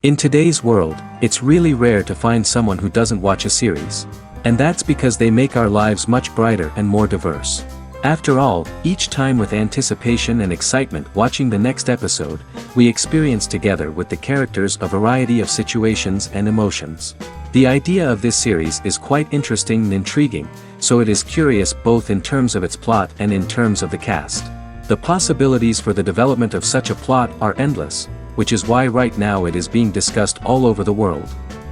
In today's world, it's really rare to find someone who doesn't watch a series. And that's because they make our lives much brighter and more diverse. After all, each time with anticipation and excitement watching the next episode, we experience together with the characters a variety of situations and emotions. The idea of this series is quite interesting and intriguing, so it is curious both in terms of its plot and in terms of the cast. The possibilities for the development of such a plot are endless, which is why right now it is being discussed all over the world.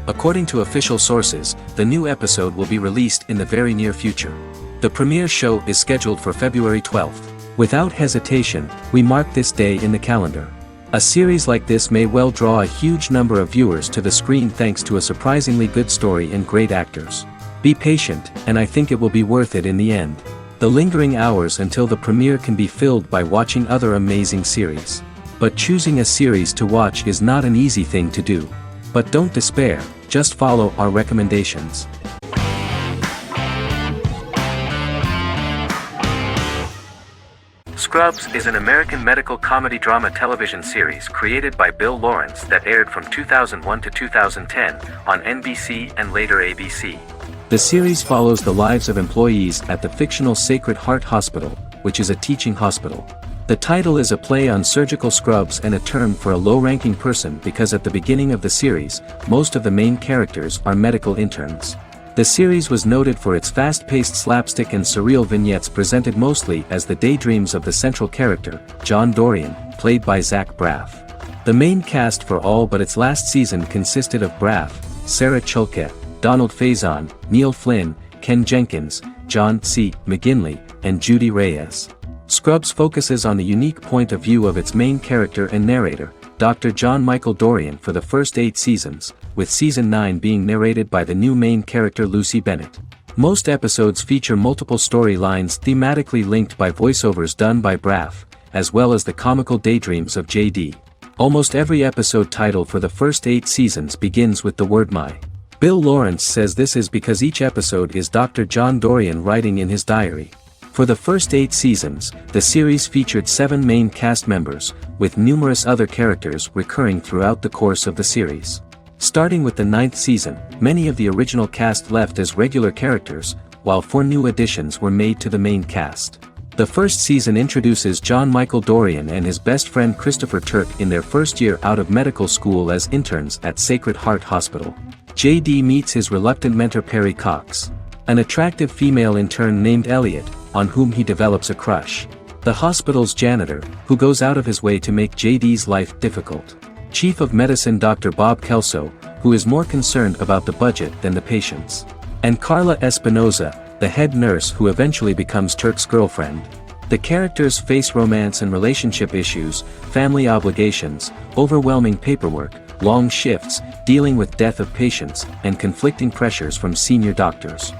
According to official sources, the new episode will be released in the very near future. The premiere show is scheduled for February 12th. Without hesitation, we mark this day in the calendar. A series like this may well draw a huge number of viewers to the screen thanks to a surprisingly good story and great actors. Be patient, and I think it will be worth it in the end. The lingering hours until the premiere can be filled by watching other amazing series. But choosing a series to watch is not an easy thing to do. But don't despair, just follow our recommendations. Scrubs is an American medical comedy drama television series created by Bill Lawrence that aired from 2001 to 2010 on NBC and later ABC. The series follows the lives of employees at the fictional Sacred Heart Hospital, which is a teaching hospital. The title is a play on surgical scrubs and a term for a low-ranking person because at the beginning of the series, most of the main characters are medical interns. The series was noted for its fast-paced slapstick and surreal vignettes presented mostly as the daydreams of the central character, John Dorian, played by Zach Braff. The main cast for all but its last season consisted of Braff, Sarah Chalke, Donald Faison, Neil Flynn, Ken Jenkins, John C. McGinley, and Judy Reyes. Scrubs focuses on the unique point of view of its main character and narrator, Dr. John Michael Dorian for the first 8 seasons, with season 9 being narrated by the new main character Lucy Bennett. Most episodes feature multiple storylines thematically linked by voiceovers done by Braff, as well as the comical daydreams of JD. Almost every episode title for the first 8 seasons begins with the word my. Bill Lawrence says this is because each episode is Dr. John Dorian writing in his diary. For the first 8 seasons, the series featured 7 main cast members, with numerous other characters recurring throughout the course of the series. Starting with the 9th season, many of the original cast left as regular characters, while 4 new additions were made to the main cast. The first season introduces John Michael Dorian and his best friend Christopher Turk in their first year out of medical school as interns at Sacred Heart Hospital. JD meets his reluctant mentor Perry Cox, an attractive female intern named Elliot, on whom he develops a crush. The hospital's janitor, who goes out of his way to make JD's life difficult. Chief of Medicine Dr. Bob Kelso, who is more concerned about the budget than the patients. And Carla Espinoza, the head nurse who eventually becomes Turk's girlfriend. The characters face romance and relationship issues, family obligations, overwhelming paperwork, long shifts, dealing with death of patients, and conflicting pressures from senior doctors.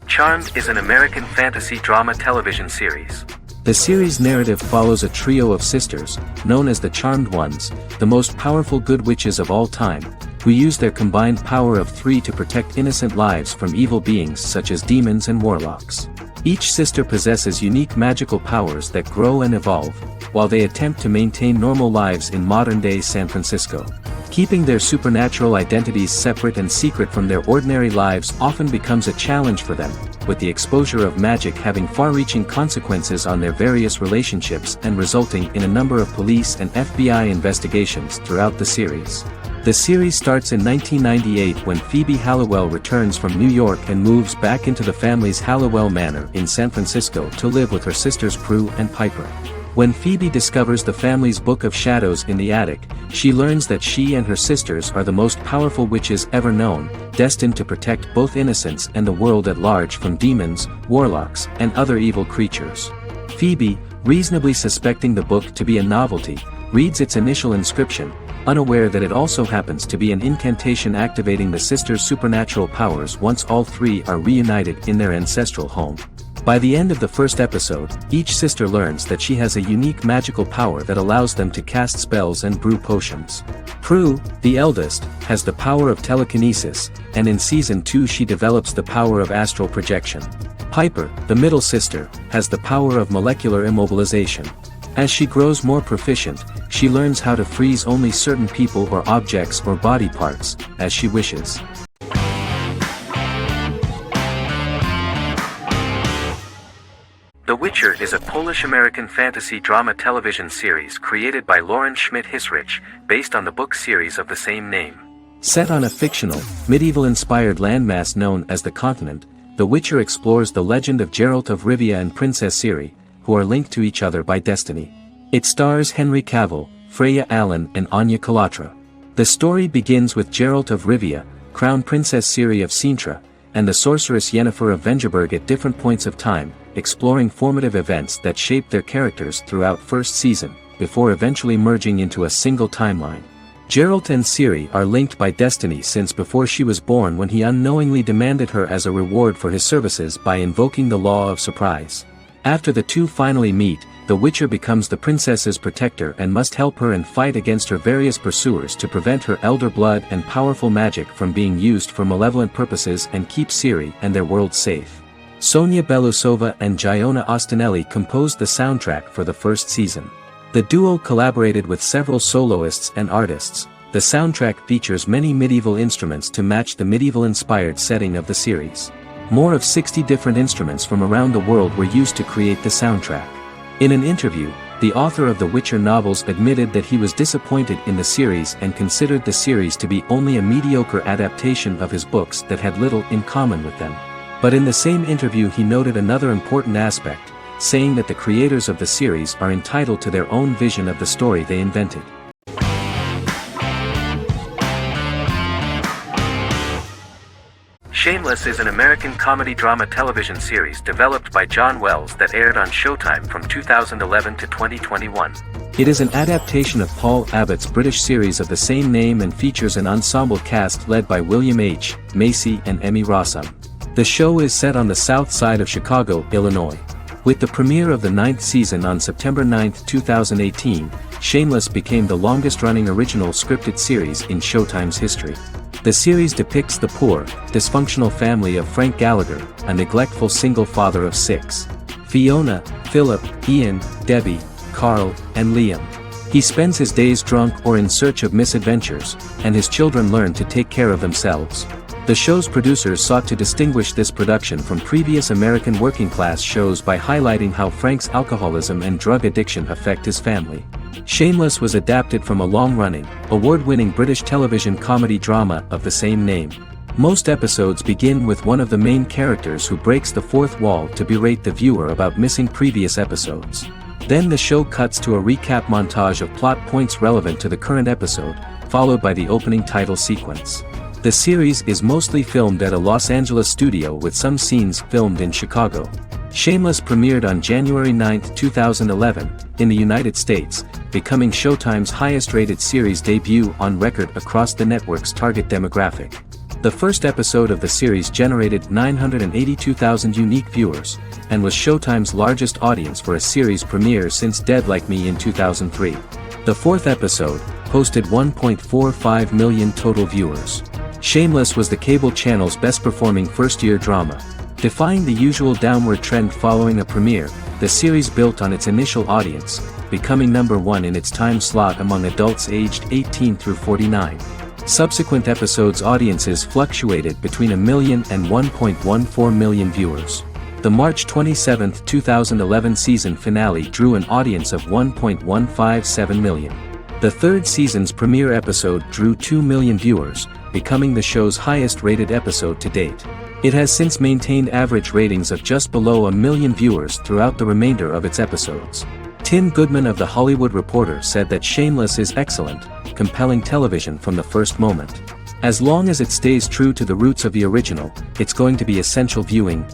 Charmed is an American fantasy drama television series. The series' narrative follows a trio of sisters, known as the Charmed Ones, the most powerful good witches of all time, who use their combined power of 3 to protect innocent lives from evil beings such as demons and warlocks. Each sister possesses unique magical powers that grow and evolve, while they attempt to maintain normal lives in modern-day San Francisco. Keeping their supernatural identities separate and secret from their ordinary lives often becomes a challenge for them, with the exposure of magic having far-reaching consequences on their various relationships and resulting in a number of police and FBI investigations throughout the series. The series starts in 1998 when Phoebe Halliwell returns from New York and moves back into the family's Halliwell Manor in San Francisco to live with her sisters Prue and Piper. When Phoebe discovers the family's Book of Shadows in the attic, she learns that she and her sisters are the most powerful witches ever known, destined to protect both innocents and the world at large from demons, warlocks, and other evil creatures. Phoebe, reasonably suspecting the book to be a novelty, reads its initial inscription, unaware that it also happens to be an incantation activating the sisters' supernatural powers once all 3 are reunited in their ancestral home. By the end of the first episode, each sister learns that she has a unique magical power that allows them to cast spells and brew potions. Prue, the eldest, has the power of telekinesis, and in season 2 she develops the power of astral projection. Piper, the middle sister, has the power of molecular immobilization. As she grows more proficient, she learns how to freeze only certain people or objects or body parts, as she wishes. The Witcher is a Polish-American fantasy drama television series created by Lauren Schmidt-Hissrich, based on the book series of the same name. Set on a fictional, medieval-inspired landmass known as the Continent, The Witcher explores the legend of Geralt of Rivia and Princess Ciri, who are linked to each other by destiny. It stars Henry Cavill, Freya Allan and Anya Chalotra. The story begins with Geralt of Rivia, Crown Princess Ciri of Sintra, and the sorceress Yennefer of Vengerberg at different points of time, exploring formative events that shaped their characters throughout first season, before eventually merging into a single timeline. Geralt and Ciri are linked by destiny since before she was born, when he unknowingly demanded her as a reward for his services by invoking the law of surprise. After the two finally meet, the Witcher becomes the princess's protector and must help her and fight against her various pursuers to prevent her elder blood and powerful magic from being used for malevolent purposes and keep Ciri and their world safe. Sonia Belousova and Giona Ostinelli composed the soundtrack for the first season. The duo collaborated with several soloists and artists. The soundtrack features many medieval instruments to match the medieval-inspired setting of the series. More of 60 different instruments from around the world were used to create the soundtrack. In an interview, the author of the Witcher novels admitted that he was disappointed in the series and considered the series to be only a mediocre adaptation of his books that had little in common with them. But in the same interview he noted another important aspect, saying that the creators of the series are entitled to their own vision of the story they invented. Shameless is an American comedy drama television series developed by John Wells that aired on Showtime from 2011 to 2021. It is an adaptation of Paul Abbott's British series of the same name and features an ensemble cast led by William H. Macy and Emmy Rossum. The show is set on the south side of Chicago, Illinois. With the premiere of the 9th season on September 9, 2018, Shameless became the longest-running original scripted series in Showtime's history. The series depicts the poor, dysfunctional family of Frank Gallagher, a neglectful single father of 6. Fiona, Philip, Ian, Debbie, Carl, and Liam. He spends his days drunk or in search of misadventures, and his children learn to take care of themselves. The show's producers sought to distinguish this production from previous American working-class shows by highlighting how Frank's alcoholism and drug addiction affect his family. Shameless was adapted from a long-running, award-winning British television comedy drama of the same name. Most episodes begin with one of the main characters who breaks the fourth wall to berate the viewer about missing previous episodes. Then the show cuts to a recap montage of plot points relevant to the current episode, followed by the opening title sequence. The series is mostly filmed at a Los Angeles studio with some scenes filmed in Chicago. Shameless premiered on January 9, 2011, in the United States, becoming Showtime's highest-rated series debut on record across the network's target demographic. The first episode of the series generated 982,000 unique viewers, and was Showtime's largest audience for a series premiere since Dead Like Me in 2003. The fourth episode posted 1.45 million total viewers. Shameless was the cable channel's best-performing first-year drama. Defying the usual downward trend following a premiere, the series built on its initial audience, becoming number 1 in its time slot among adults aged 18 through 49. Subsequent episodes' audiences fluctuated between 1 million and 1.14 million viewers. The March 27, 2011 season finale drew an audience of 1.157 million. The third season's premiere episode drew 2 million viewers, becoming the show's highest-rated episode to date. It has since maintained average ratings of just below 1 million viewers throughout the remainder of its episodes. Tim Goodman of The Hollywood Reporter said that Shameless is excellent, compelling television from the first moment. As long as it stays true to the roots of the original, it's going to be essential viewing.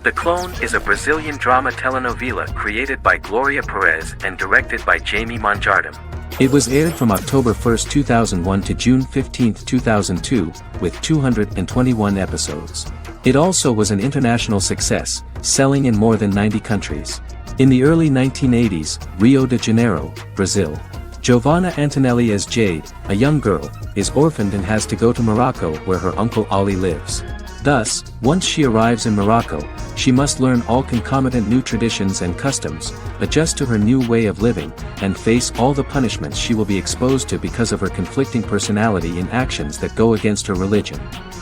The Clone is a Brazilian drama telenovela created by Gloria Perez and directed by Jamie Monjardim. It was aired from October 1, 2001 to June 15, 2002, with 221 episodes. It also was an international success, selling in more than 90 countries. In the early 1980s, Rio de Janeiro, Brazil. Giovanna Antonelli as Jade, a young girl, is orphaned and has to go to Morocco where her uncle Ali lives. Thus, once she arrives in Morocco, she must learn all concomitant new traditions and customs, adjust to her new way of living, and face all the punishments she will be exposed to because of her conflicting personality and actions that go against her religion.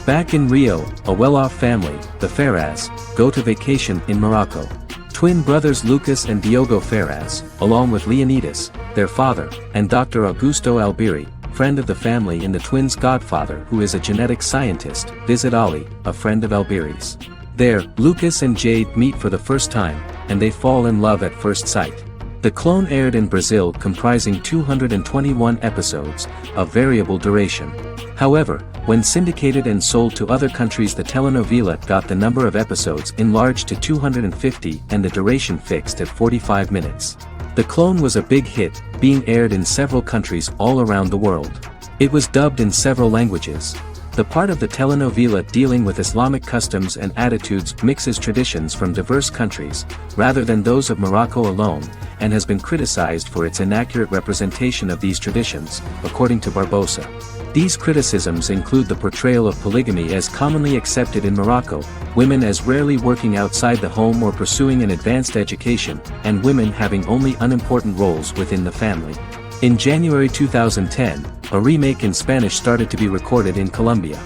Back in Rio, a well-off family, the Ferraz, go to vacation in Morocco. Twin brothers Lucas and Diogo Ferraz, along with Leonidas, their father, and Dr. Augusto Albiri, friend of the family and the twins' godfather who is a genetic scientist, visit Ali, a friend of Albiri's. There, Lucas and Jade meet for the first time, and they fall in love at first sight. The clone aired in Brazil comprising 221 episodes, of variable duration. However, when syndicated and sold to other countries, the telenovela got the number of episodes enlarged to 250 and the duration fixed at 45 minutes. The clone was a big hit, being aired in several countries all around the world. It was dubbed in several languages. The part of the telenovela dealing with Islamic customs and attitudes mixes traditions from diverse countries, rather than those of Morocco alone, and has been criticized for its inaccurate representation of these traditions, according to Barbosa. These criticisms include the portrayal of polygamy as commonly accepted in Morocco, women as rarely working outside the home or pursuing an advanced education, and women having only unimportant roles within the family. In January 2010, a remake in Spanish started to be recorded in Colombia.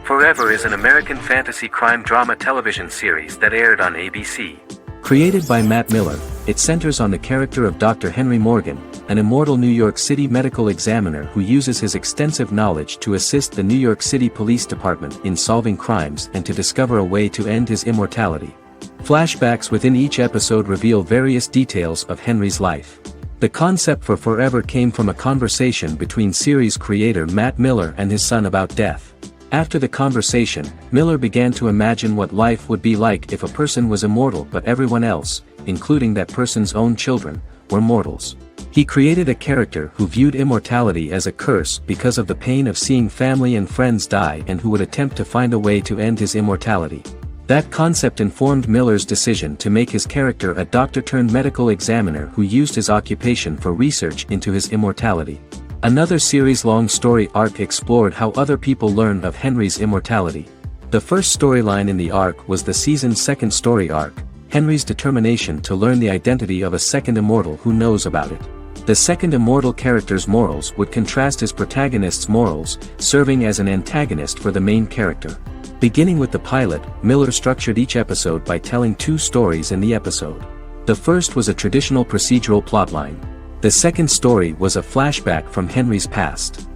Forever is an American fantasy crime drama television series that aired on ABC. Created by Matt Miller, it centers on the character of Dr. Henry Morgan, an immortal New York City medical examiner who uses his extensive knowledge to assist the New York City Police Department in solving crimes and to discover a way to end his immortality. Flashbacks within each episode reveal various details of Henry's life. The concept for Forever came from a conversation between series creator Matt Miller and his son about death. After the conversation, Miller began to imagine what life would be like if a person was immortal but everyone else, including that person's own children, were mortals. He created a character who viewed immortality as a curse because of the pain of seeing family and friends die and who would attempt to find a way to end his immortality. That concept informed Miller's decision to make his character a doctor-turned-medical examiner who used his occupation for research into his immortality. Another series-long story arc explored how other people learned of Henry's immortality. The first storyline in the arc was the season's second story arc, Henry's determination to learn the identity of a second immortal who knows about it. The second immortal character's morals would contrast his protagonist's morals, serving as an antagonist for the main character. Beginning with the pilot, Miller structured each episode by telling two stories in the episode. The first was a traditional procedural plotline. The second story was a flashback from Henry's past.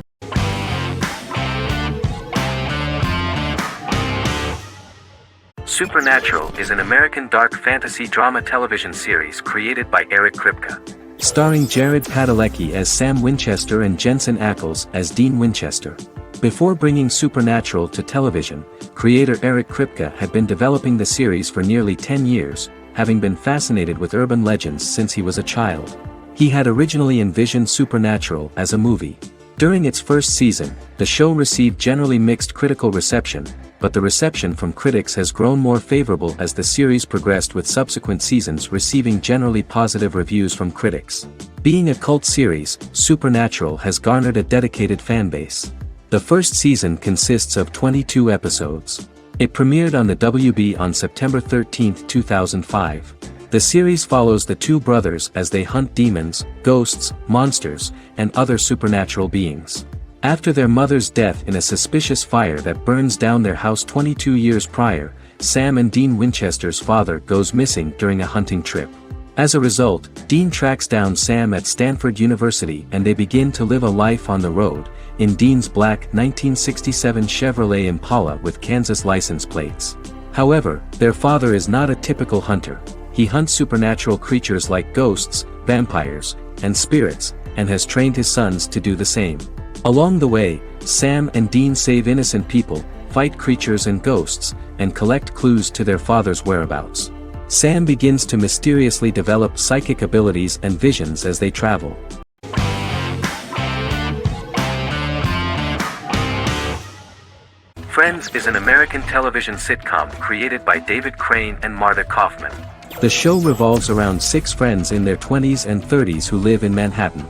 Supernatural is an American dark fantasy drama television series created by Eric Kripke. Starring Jared Padalecki as Sam Winchester and Jensen Ackles as Dean Winchester. Before bringing Supernatural to television, creator Eric Kripke had been developing the series for nearly 10 years, having been fascinated with urban legends since he was a child. He had originally envisioned Supernatural as a movie. During its first season, the show received generally mixed critical reception, but the reception from critics has grown more favorable as the series progressed, with subsequent seasons receiving generally positive reviews from critics. Being a cult series, Supernatural has garnered a dedicated fan base. The first season consists of 22 episodes. It premiered on the WB on September 13, 2005. The series follows the two brothers as they hunt demons, ghosts, monsters, and other supernatural beings. After their mother's death in a suspicious fire that burns down their house 22 years prior, Sam and Dean Winchester's father goes missing during a hunting trip. As a result, Dean tracks down Sam at Stanford University and they begin to live a life on the road, in Dean's black 1967 Chevrolet Impala with Kansas license plates. However, their father is not a typical hunter. He hunts supernatural creatures like ghosts, vampires, and spirits, and has trained his sons to do the same. Along the way, Sam and Dean save innocent people, fight creatures and ghosts, and collect clues to their father's whereabouts. Sam begins to mysteriously develop psychic abilities and visions as they travel. Friends is an American television sitcom created by David Crane and Marta Kaufman. The show revolves around 6 friends in their 20s and 30s who live in Manhattan.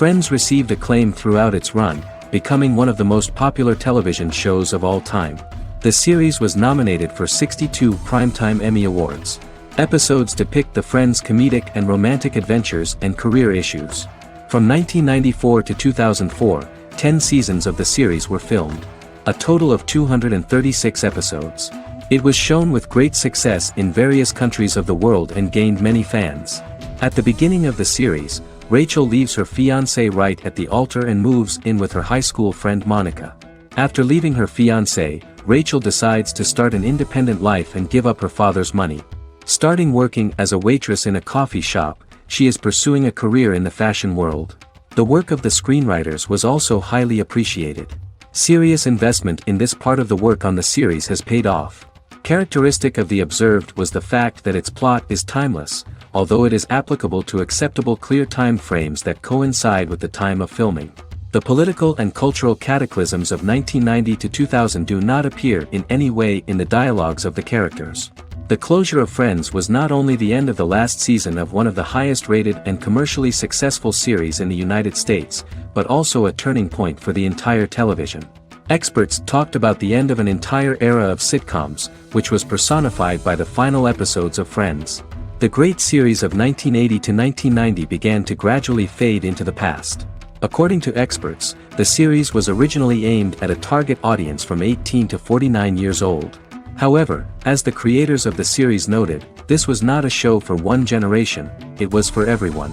Friends received acclaim throughout its run, becoming one of the most popular television shows of all time. The series was nominated for 62 Primetime Emmy Awards. Episodes depict the Friends' comedic and romantic adventures and career issues. From 1994 to 2004, 10 seasons of the series were filmed. A total of 236 episodes. It was shown with great success in various countries of the world and gained many fans. At the beginning of the series, Rachel leaves her fiancé right at the altar and moves in with her high school friend Monica. After leaving her fiancé, Rachel decides to start an independent life and give up her father's money. Starting working as a waitress in a coffee shop, she is pursuing a career in the fashion world. The work of the screenwriters was also highly appreciated. Serious investment in this part of the work on the series has paid off. Characteristic of The Observed was the fact that its plot is timeless, although it is applicable to acceptable clear time frames that coincide with the time of filming. The political and cultural cataclysms of 1990 to 2000 do not appear in any way in the dialogues of the characters. The closure of Friends was not only the end of the last season of one of the highest-rated and commercially successful series in the United States, but also a turning point for the entire television. Experts talked about the end of an entire era of sitcoms, which was personified by the final episodes of Friends. The great series of 1980 to 1990 began to gradually fade into the past. According to experts, the series was originally aimed at a target audience from 18 to 49 years old. However, as the creators of the series noted, this was not a show for one generation, it was for everyone.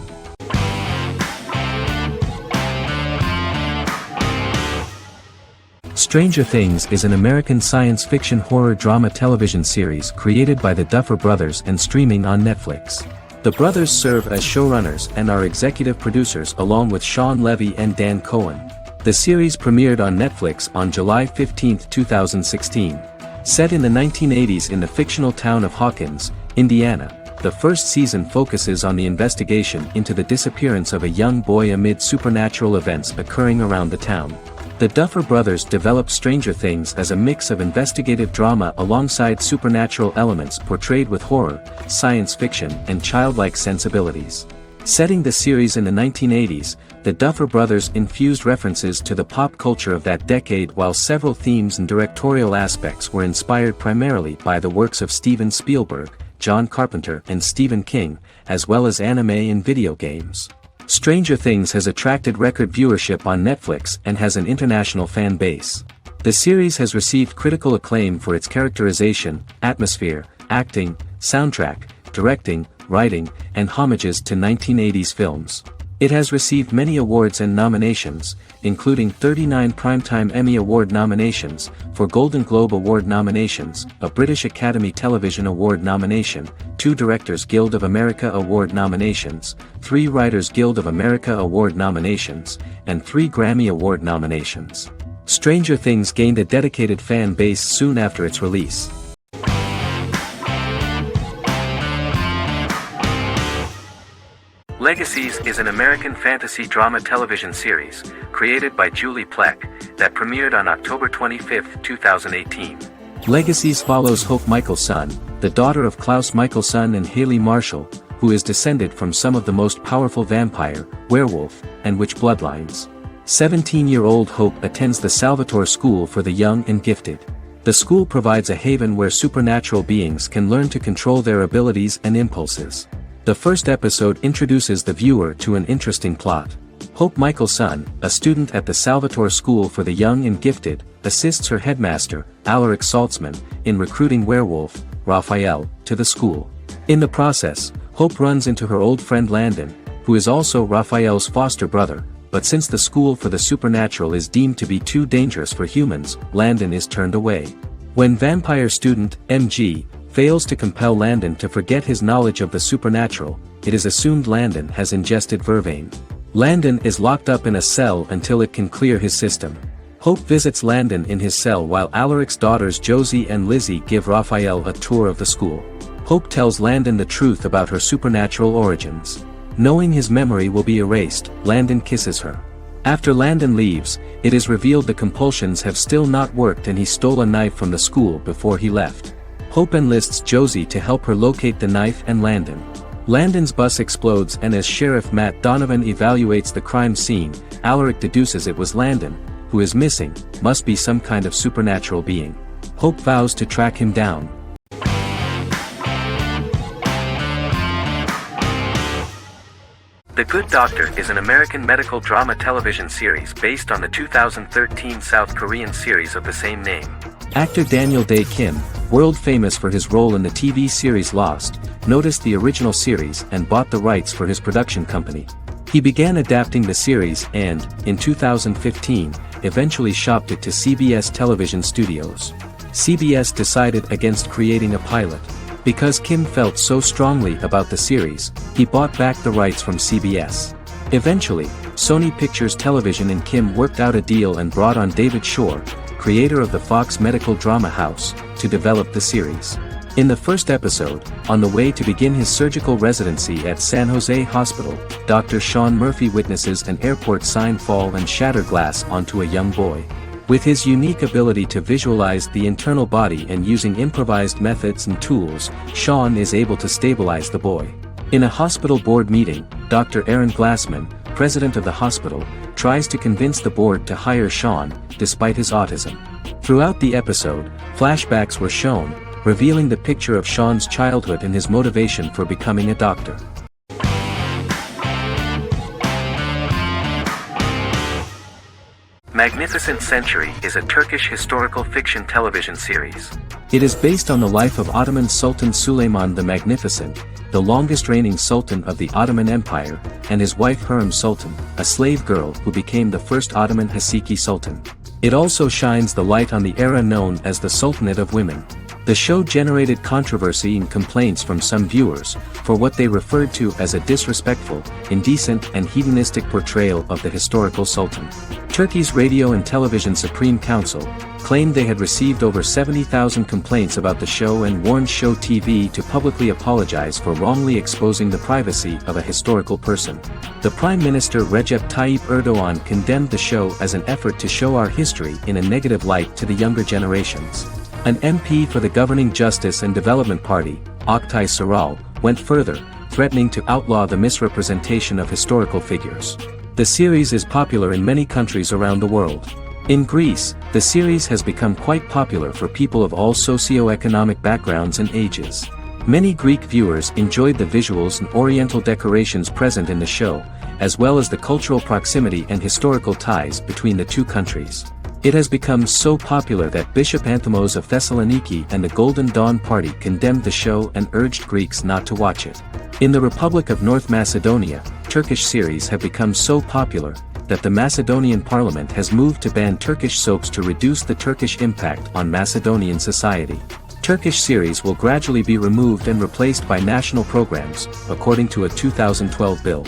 Stranger Things is an American science fiction horror drama television series created by the Duffer Brothers and streaming on Netflix. The brothers serve as showrunners and are executive producers along with Sean Levy and Dan Cohen. The series premiered on Netflix on July 15, 2016. Set in the 1980s in the fictional town of Hawkins, Indiana, the first season focuses on the investigation into the disappearance of a young boy amid supernatural events occurring around the town. The Duffer Brothers developed Stranger Things as a mix of investigative drama alongside supernatural elements portrayed with horror, science fiction, and childlike sensibilities. Setting the series in the 1980s, the Duffer Brothers infused references to the pop culture of that decade while several themes and directorial aspects were inspired primarily by the works of Steven Spielberg, John Carpenter and Stephen King, as well as anime and video games. Stranger Things has attracted record viewership on Netflix and has an international fan base. The series has received critical acclaim for its characterization, atmosphere, acting, soundtrack, directing, writing, and homages to 1980s films. It has received many awards and nominations, including 39 Primetime Emmy Award nominations, 4 Golden Globe Award nominations, a British Academy Television Award nomination, 2 Directors Guild of America Award nominations, 3 Writers Guild of America Award nominations, and 3 Grammy Award nominations. Stranger Things gained a dedicated fan base soon after its release. Legacies is an American fantasy drama television series, created by Julie Plec, that premiered on October 25, 2018. Legacies follows Hope Michelson, the daughter of Klaus Michelson and Haley Marshall, who is descended from some of the most powerful vampire, werewolf, and witch bloodlines. 17-year-old Hope attends the Salvatore School for the Young and Gifted. The school provides a haven where supernatural beings can learn to control their abilities and impulses. The first episode introduces the viewer to an interesting plot. Hope Michelson, a student at the Salvatore School for the Young and Gifted, assists her headmaster, Alaric Saltzman, in recruiting werewolf, Raphael, to the school. In the process, Hope runs into her old friend Landon, who is also Raphael's foster brother, but since the school for the supernatural is deemed to be too dangerous for humans, Landon is turned away. When vampire student, MG, fails to compel Landon to forget his knowledge of the supernatural, it is assumed Landon has ingested vervain. Landon is locked up in a cell until it can clear his system. Hope visits Landon in his cell while Alaric's daughters Josie and Lizzie give Raphael a tour of the school. Hope tells Landon the truth about her supernatural origins. Knowing his memory will be erased, Landon kisses her. After Landon leaves, it is revealed the compulsions have still not worked and he stole a knife from the school before he left. Hope enlists Josie to help her locate the knife and Landon. Landon's bus explodes, and as Sheriff Matt Donovan evaluates the crime scene, Alaric deduces it was Landon, who is missing, must be some kind of supernatural being. Hope vows to track him down. The Good Doctor is an American medical drama television series based on the 2013 South Korean series of the same name. Actor Daniel Dae Kim, world famous for his role in the TV series Lost, noticed the original series and bought the rights for his production company. He began adapting the series and, in 2015, eventually shopped it to CBS Television Studios. CBS decided against creating a pilot. Because Kim felt so strongly about the series, he bought back the rights from CBS. Eventually, Sony Pictures Television and Kim worked out a deal and brought on David Shore, creator of the Fox medical drama house, to develop the series. In the first episode, on the way to begin his surgical residency at San Jose Hospital, Dr. Sean Murphy witnesses an airport sign fall and shatter glass onto a young boy. With his unique ability to visualize the internal body and using improvised methods and tools, Sean is able to stabilize the boy. In a hospital board meeting, Dr. Aaron Glassman, president of the hospital, tries to convince the board to hire Sean, despite his autism. Throughout the episode, flashbacks were shown, revealing the picture of Sean's childhood and his motivation for becoming a doctor. Magnificent Century is a Turkish historical fiction television series. It is based on the life of Ottoman Sultan Süleyman the Magnificent, the longest reigning sultan of the Ottoman Empire, and his wife Hürrem Sultan, a slave girl who became the first Ottoman Haseki Sultan. It also shines the light on the era known as the Sultanate of Women. The show generated controversy and complaints from some viewers, for what they referred to as a disrespectful, indecent and hedonistic portrayal of the historical sultan. Turkey's Radio and Television Supreme Council claimed they had received over 70,000 complaints about the show and warned Show TV to publicly apologize for wrongly exposing the privacy of a historical person. The Prime Minister Recep Tayyip Erdogan condemned the show as an effort to show our history in a negative light to the younger generations. An MP for the governing Justice and Development Party, Oktay Saral, went further, threatening to outlaw the misrepresentation of historical figures. The series is popular in many countries around the world. In Greece, the series has become quite popular for people of all socio-economic backgrounds and ages. Many Greek viewers enjoyed the visuals and oriental decorations present in the show, as well as the cultural proximity and historical ties between the two countries. It has become so popular that Bishop Anthemos of Thessaloniki and the Golden Dawn Party condemned the show and urged Greeks not to watch it. In the Republic of North Macedonia, Turkish series have become so popular that the Macedonian parliament has moved to ban Turkish soaps to reduce the Turkish impact on Macedonian society. Turkish series will gradually be removed and replaced by national programs, according to a 2012 bill.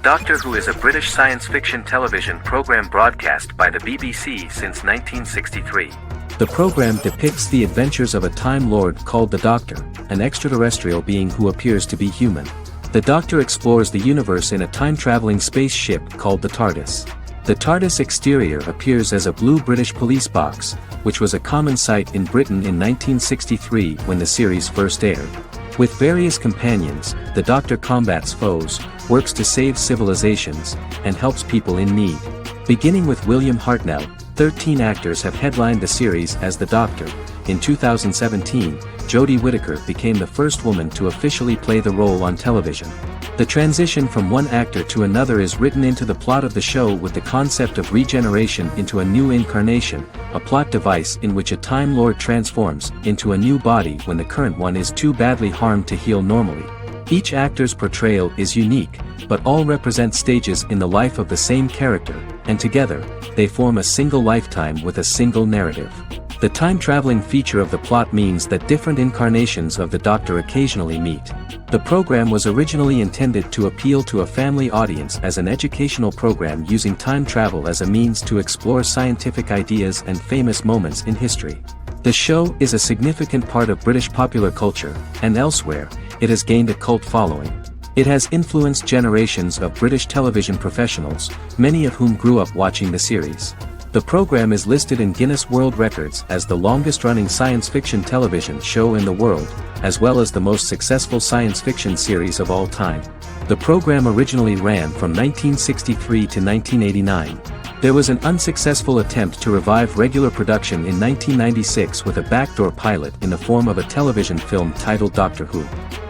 Doctor Who is a British science fiction television program broadcast by the BBC since 1963. The program depicts the adventures of a Time Lord called the Doctor, an extraterrestrial being who appears to be human. The Doctor explores the universe in a time-traveling spaceship called the TARDIS. The TARDIS exterior appears as a blue British police box, which was a common sight in Britain in 1963 when the series first aired. With various companions, the Doctor combats foes, works to save civilizations, and helps people in need. Beginning with William Hartnell, 13 actors have headlined the series as the Doctor. In 2017, Jodie Whittaker became the first woman to officially play the role on television. The transition from one actor to another is written into the plot of the show with the concept of regeneration into a new incarnation, a plot device in which a Time Lord transforms into a new body when the current one is too badly harmed to heal normally. Each actor's portrayal is unique, but all represent stages in the life of the same character, and together, they form a single lifetime with a single narrative. The time-traveling feature of the plot means that different incarnations of the Doctor occasionally meet. The program was originally intended to appeal to a family audience as an educational program using time travel as a means to explore scientific ideas and famous moments in history. The show is a significant part of British popular culture, and elsewhere, it has gained a cult following. It has influenced generations of British television professionals, many of whom grew up watching the series. The program is listed in Guinness World Records as the longest-running science fiction television show in the world, as well as the most successful science fiction series of all time. The program originally ran from 1963 to 1989. There was an unsuccessful attempt to revive regular production in 1996 with a backdoor pilot in the form of a television film titled Doctor Who.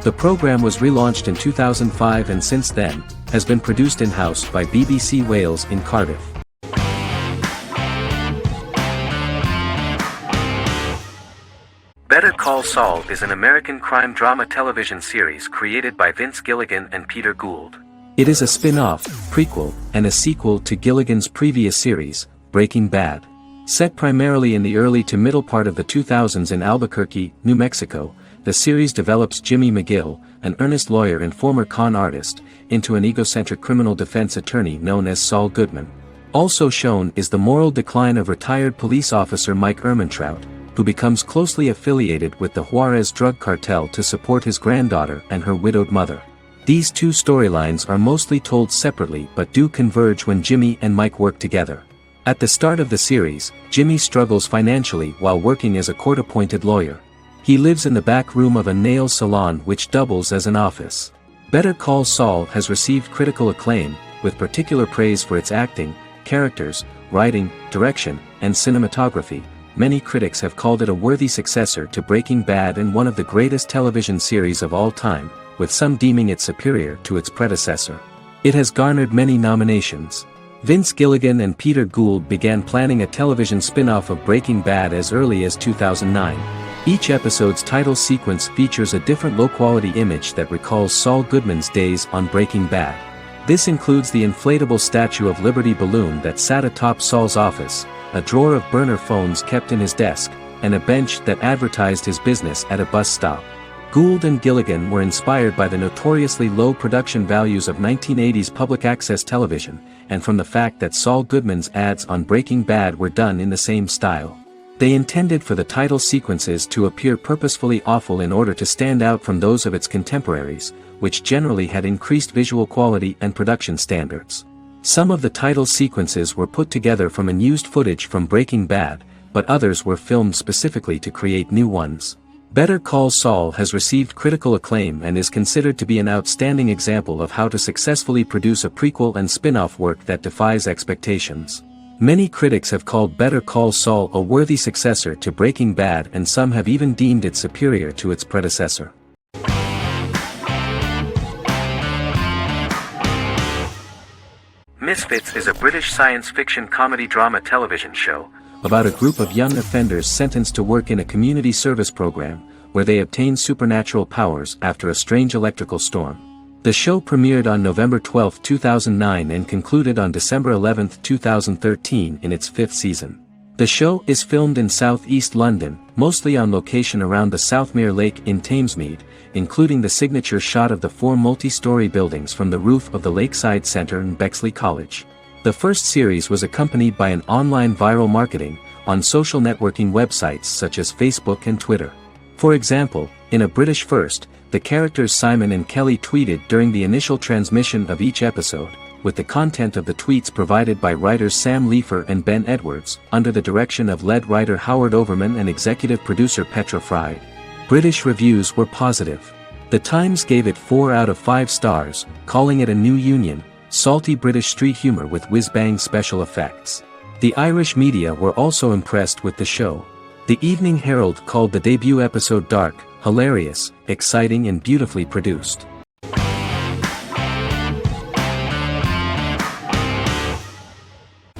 The program was relaunched in 2005 and since then, has been produced in-house by BBC Wales in Cardiff. Better Call Saul is an American crime drama television series created by Vince Gilligan and Peter Gould. It is a spin-off, prequel, and a sequel to Gilligan's previous series, Breaking Bad. Set primarily in the early to middle part of the 2000s in Albuquerque, New Mexico, the series develops Jimmy McGill, an earnest lawyer and former con artist, into an egocentric criminal defense attorney known as Saul Goodman. Also shown is the moral decline of retired police officer Mike Ehrmantraut, who becomes closely affiliated with the Juarez drug cartel to support his granddaughter and her widowed mother. These two storylines are mostly told separately but do converge when Jimmy and Mike work together. At the start of the series, Jimmy struggles financially while working as a court-appointed lawyer. He lives in the back room of a nail salon which doubles as an office. Better Call Saul has received critical acclaim, with particular praise for its acting, characters, writing, direction, and cinematography. Many critics have called it a worthy successor to Breaking Bad and one of the greatest television series of all time, with some deeming it superior to its predecessor. It has garnered many nominations. Vince Gilligan and Peter Gould began planning a television spin-off of Breaking Bad as early as 2009. Each episode's title sequence features a different low-quality image that recalls Saul Goodman's days on Breaking Bad. This includes the inflatable Statue of Liberty balloon that sat atop Saul's office, a drawer of burner phones kept in his desk, and a bench that advertised his business at a bus stop. Gould and Gilligan were inspired by the notoriously low production values of 1980s public access television, and from the fact that Saul Goodman's ads on Breaking Bad were done in the same style. They intended for the title sequences to appear purposefully awful in order to stand out from those of its contemporaries, which generally had increased visual quality and production standards. Some of the title sequences were put together from unused footage from Breaking Bad, but others were filmed specifically to create new ones. Better Call Saul has received critical acclaim and is considered to be an outstanding example of how to successfully produce a prequel and spin-off work that defies expectations. Many critics have called Better Call Saul a worthy successor to Breaking Bad and some have even deemed it superior to its predecessor. Misfits is a British science fiction comedy drama television show about a group of young offenders sentenced to work in a community service program, where they obtain supernatural powers after a strange electrical storm. The show premiered on November 12, 2009 and concluded on December 11, 2013 in its fifth season. The show is filmed in southeast London, mostly on location around the Southmere Lake in Thamesmead, including the signature shot of the four multi-story buildings from the roof of the Lakeside Centre in Bexley College. The first series was accompanied by an online viral marketing on social networking websites such as Facebook and Twitter. For example, in a British first, the characters Simon and Kelly tweeted during the initial transmission of each episode, with the content of the tweets provided by writers Sam Leifer and Ben Edwards, under the direction of lead writer Howard Overman and executive producer Petra Fried. British reviews were positive. The Times gave it 4 out of 5 stars, calling it a new union, salty British street humor with whiz-bang special effects. The Irish media were also impressed with the show. The Evening Herald called the debut episode dark, hilarious, exciting and beautifully produced.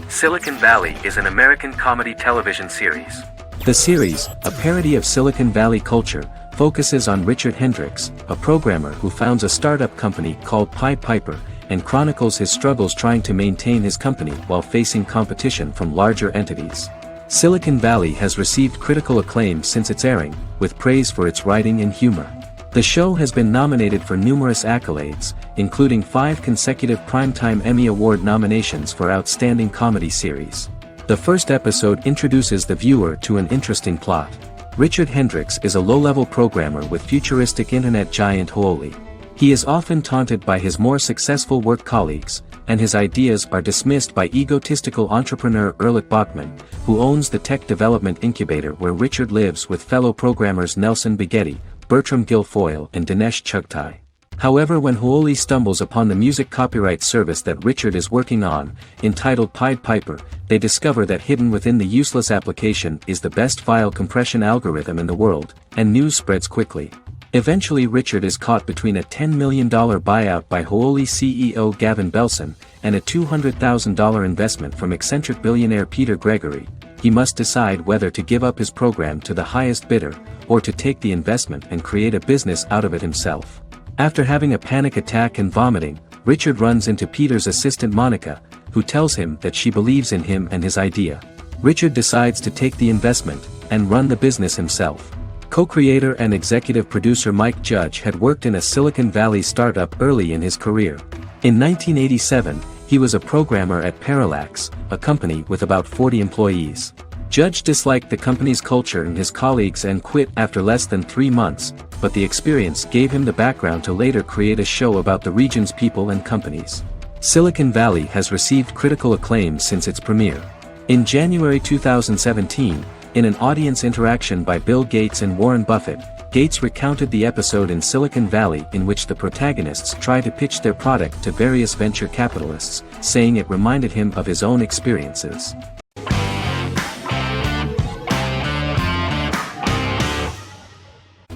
Silicon Valley is an American comedy television series. The series, a parody of Silicon Valley culture, focuses on Richard Hendricks, a programmer who founds a startup company called Pied Piper, and chronicles his struggles trying to maintain his company while facing competition from larger entities. Silicon Valley has received critical acclaim since its airing, with praise for its writing and humor. The show has been nominated for numerous accolades, including 5 consecutive Primetime Emmy Award nominations for Outstanding Comedy Series. The first episode introduces the viewer to an interesting plot. Richard Hendricks is a low-level programmer with futuristic internet giant Huawei. He is often taunted by his more successful work colleagues, and his ideas are dismissed by egotistical entrepreneur Erlich Bachman, who owns the tech development incubator where Richard lives with fellow programmers Nelson Bighetti, Bertram Guilfoyle and Dinesh Chugtai. However, when Hooli stumbles upon the music copyright service that Richard is working on, entitled Pied Piper, they discover that hidden within the useless application is the best file compression algorithm in the world, and news spreads quickly. Eventually Richard is caught between a $10 million buyout by Hooli CEO Gavin Belson, and a $200,000 investment from eccentric billionaire Peter Gregory. He must decide whether to give up his program to the highest bidder, or to take the investment and create a business out of it himself. After having a panic attack and vomiting, Richard runs into Peter's assistant Monica, who tells him that she believes in him and his idea. Richard decides to take the investment, and run the business himself. Co-creator and executive producer Mike Judge had worked in a Silicon Valley startup early in his career. In 1987, he was a programmer at Parallax, a company with about 40 employees. Judge disliked the company's culture and his colleagues and quit after less than 3 months, but the experience gave him the background to later create a show about the region's people and companies. Silicon Valley has received critical acclaim since its premiere. In January 2017, in an audience interaction by Bill Gates and Warren Buffett, Gates recounted the episode in Silicon Valley in which the protagonists try to pitch their product to various venture capitalists, saying it reminded him of his own experiences.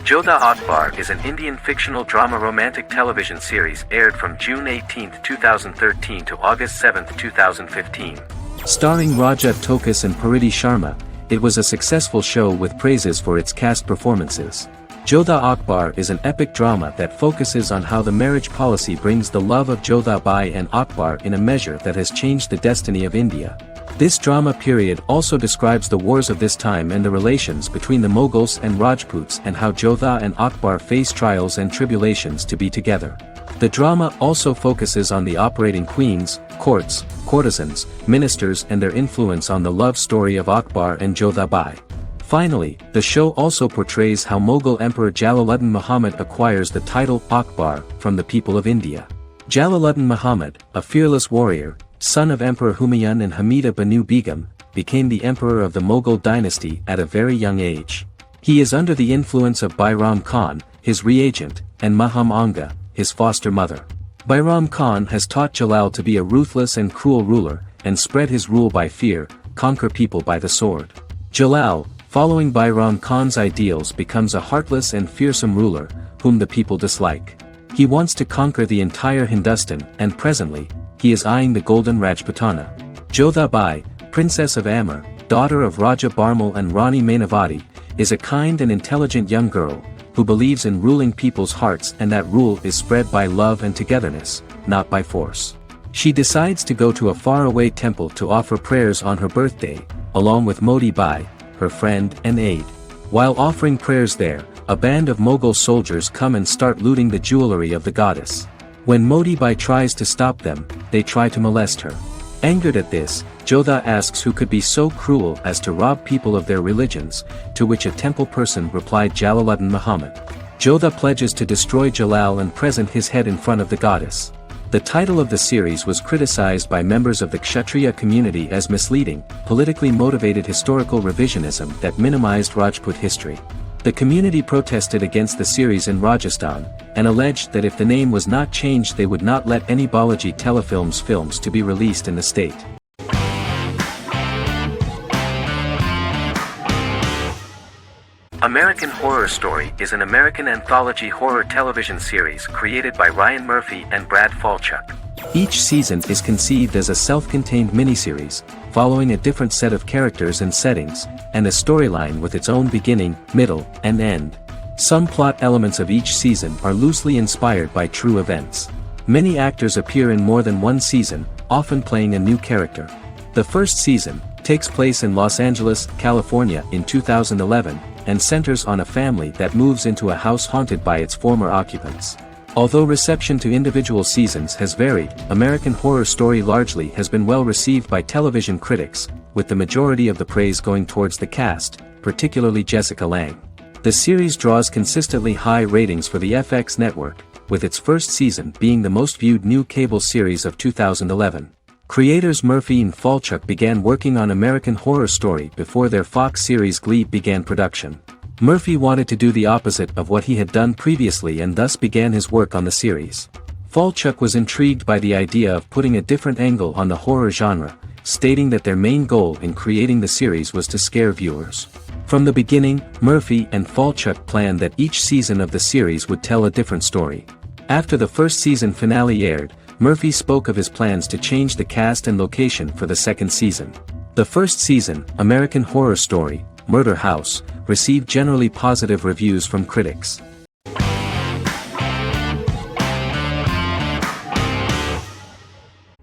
Jodha Akbar is an Indian fictional drama romantic television series aired from June 18, 2013 to August 7, 2015. Starring Raja Tokas and Pariti Sharma, it was a successful show with praises for its cast performances. Jodha Akbar is an epic drama that focuses on how the marriage policy brings the love of Jodha Bai and Akbar in a measure that has changed the destiny of India. This drama period also describes the wars of this time and the relations between the Mughals and Rajputs and how Jodha and Akbar face trials and tribulations to be together. The drama also focuses on the operating queens, courts, courtesans, ministers and their influence on the love story of Akbar and Jodha Bai. Finally, the show also portrays how Mughal Emperor Jalaluddin Muhammad acquires the title Akbar from the people of India. Jalaluddin Muhammad, a fearless warrior, son of Emperor Humayun and Hamida Banu Begum, became the emperor of the Mughal dynasty at a very young age. He is under the influence of Bairam Khan, his reagent, and Maham Anga, his foster mother. Bairam Khan has taught Jalal to be a ruthless and cruel ruler, and spread his rule by fear, conquer people by the sword. Jalal, following Bairam Khan's ideals, becomes a heartless and fearsome ruler, whom the people dislike. He wants to conquer the entire Hindustan, and presently, he is eyeing the golden Rajputana. Jodha Bai, princess of Amber, daughter of Raja Barmal and Rani Mainavati, is a kind and intelligent young girl, who believes in ruling people's hearts and that rule is spread by love and togetherness, not by force. She decides to go to a faraway temple to offer prayers on her birthday, along with Modi Bai, her friend and aide. While offering prayers there, a band of Mughal soldiers come and start looting the jewelry of the goddess. When Modi Bai tries to stop them, they try to molest her. Angered at this, Jodha asks who could be so cruel as to rob people of their religions, to which a temple person replied Jalaluddin Muhammad. Jodha pledges to destroy Jalal and present his head in front of the goddess. The title of the series was criticized by members of the Kshatriya community as misleading, politically motivated historical revisionism that minimized Rajput history. The community protested against the series in Rajasthan, and alleged that if the name was not changed they would not let any Balaji Telefilms films to be released in the state. American Horror Story is an American anthology horror television series created by Ryan Murphy and Brad Falchuk. Each season is conceived as a self-contained miniseries, following a different set of characters and settings, and a storyline with its own beginning, middle, and end. Some plot elements of each season are loosely inspired by true events. Many actors appear in more than one season, often playing a new character. The first season takes place in Los Angeles, California in 2011, and centers on a family that moves into a house haunted by its former occupants. Although reception to individual seasons has varied, American Horror Story largely has been well received by television critics, with the majority of the praise going towards the cast, particularly Jessica Lange. The series draws consistently high ratings for the FX network, with its first season being the most viewed new cable series of 2011. Creators Murphy and Falchuk began working on American Horror Story before their Fox series Glee began production. Murphy wanted to do the opposite of what he had done previously and thus began his work on the series. Falchuk was intrigued by the idea of putting a different angle on the horror genre, stating that their main goal in creating the series was to scare viewers. From the beginning, Murphy and Falchuk planned that each season of the series would tell a different story. After the first season finale aired, Murphy spoke of his plans to change the cast and location for the second season. The first season, American Horror Story, Murder House, received generally positive reviews from critics.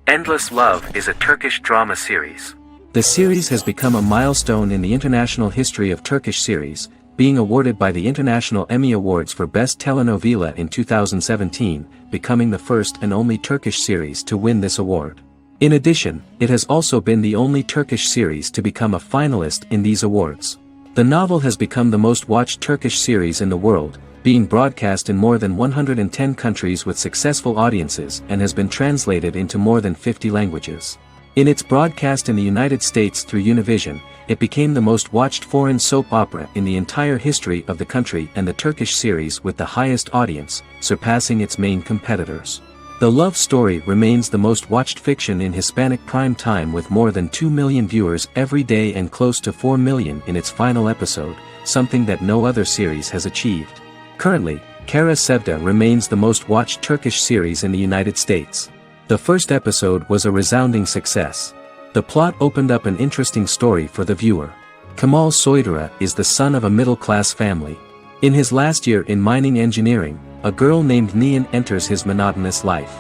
Endless Love is a Turkish drama series. The series has become a milestone in the international history of Turkish series, being awarded by the International Emmy Awards for Best Telenovela in 2017, becoming the first and only Turkish series to win this award. In addition, it has also been the only Turkish series to become a finalist in these awards. The novel has become the most watched Turkish series in the world, being broadcast in more than 110 countries with successful audiences and has been translated into more than 50 languages. In its broadcast in the United States through Univision, it became the most watched foreign soap opera in the entire history of the country and the Turkish series with the highest audience, surpassing its main competitors. The love story remains the most watched fiction in Hispanic prime time with more than 2 million viewers every day and close to 4 million in its final episode, something that no other series has achieved. Currently, Kara Sevda remains the most watched Turkish series in the United States. The first episode was a resounding success. The plot opened up an interesting story for the viewer. Kemal Soydura is the son of a middle-class family. In his last year in mining engineering, a girl named Nihan enters his monotonous life.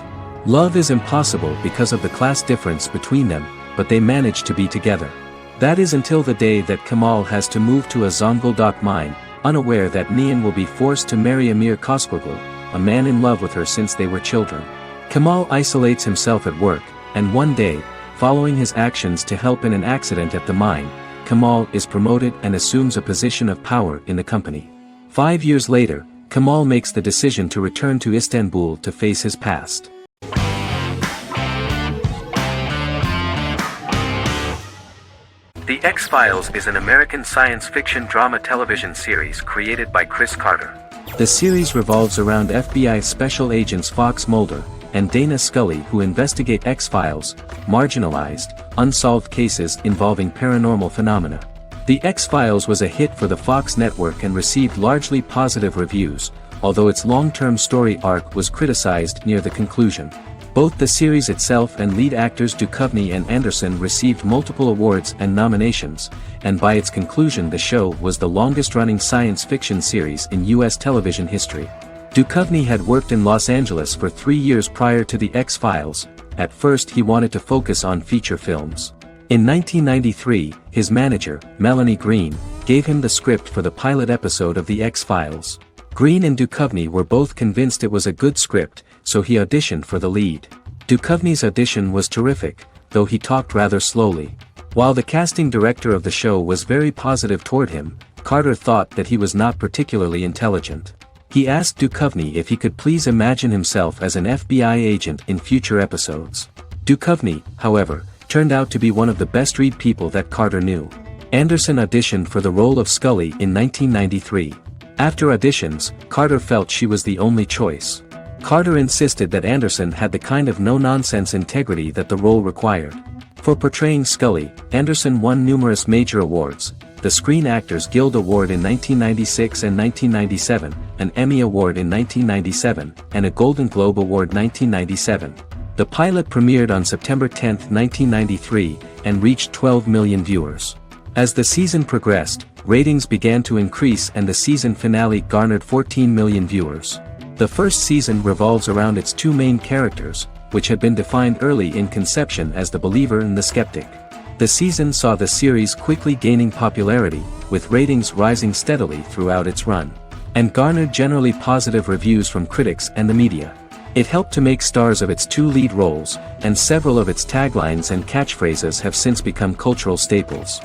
Love is impossible because of the class difference between them, but they manage to be together. That is until the day that Kemal has to move to a Zonguldak mine, unaware that Nihan will be forced to marry Amir Koskoglu, a man in love with her since they were children. Kemal isolates himself at work, and one day, following his actions to help in an accident at the mine, Kemal is promoted and assumes a position of power in the company. 5 years later, Kemal makes the decision to return to Istanbul to face his past. The X-Files is an American science fiction drama television series created by Chris Carter. The series revolves around FBI special agents Fox Mulder and Dana Scully who investigate X-Files, marginalized, unsolved cases involving paranormal phenomena. The X-Files was a hit for the Fox network and received largely positive reviews, although its long-term story arc was criticized near the conclusion. Both the series itself and lead actors Duchovny and Anderson received multiple awards and nominations, and by its conclusion the show was the longest-running science fiction series in U.S. television history. Duchovny had worked in Los Angeles for 3 years prior to The X-Files. At first he wanted to focus on feature films. In 1993, his manager, Melanie Green, gave him the script for the pilot episode of The X-Files. Green and Duchovny were both convinced it was a good script, so he auditioned for the lead. Duchovny's audition was terrific, though he talked rather slowly. While the casting director of the show was very positive toward him, Carter thought that he was not particularly intelligent. He asked Duchovny if he could please imagine himself as an FBI agent in future episodes. Duchovny, however, turned out to be one of the best-read people that Carter knew. Anderson auditioned for the role of Scully in 1993. After auditions, Carter felt she was the only choice. Carter insisted that Anderson had the kind of no-nonsense integrity that the role required. For portraying Scully, Anderson won numerous major awards, the Screen Actors Guild Award in 1996 and 1997, an Emmy Award in 1997, and a Golden Globe Award 1997. The pilot premiered on September 10, 1993, and reached 12 million viewers. As the season progressed, ratings began to increase and the season finale garnered 14 million viewers. The first season revolves around its two main characters, which had been defined early in conception as the believer and the skeptic. The season saw the series quickly gaining popularity, with ratings rising steadily throughout its run, and garnered generally positive reviews from critics and the media. It helped to make stars of its two lead roles, and several of its taglines and catchphrases have since become cultural staples.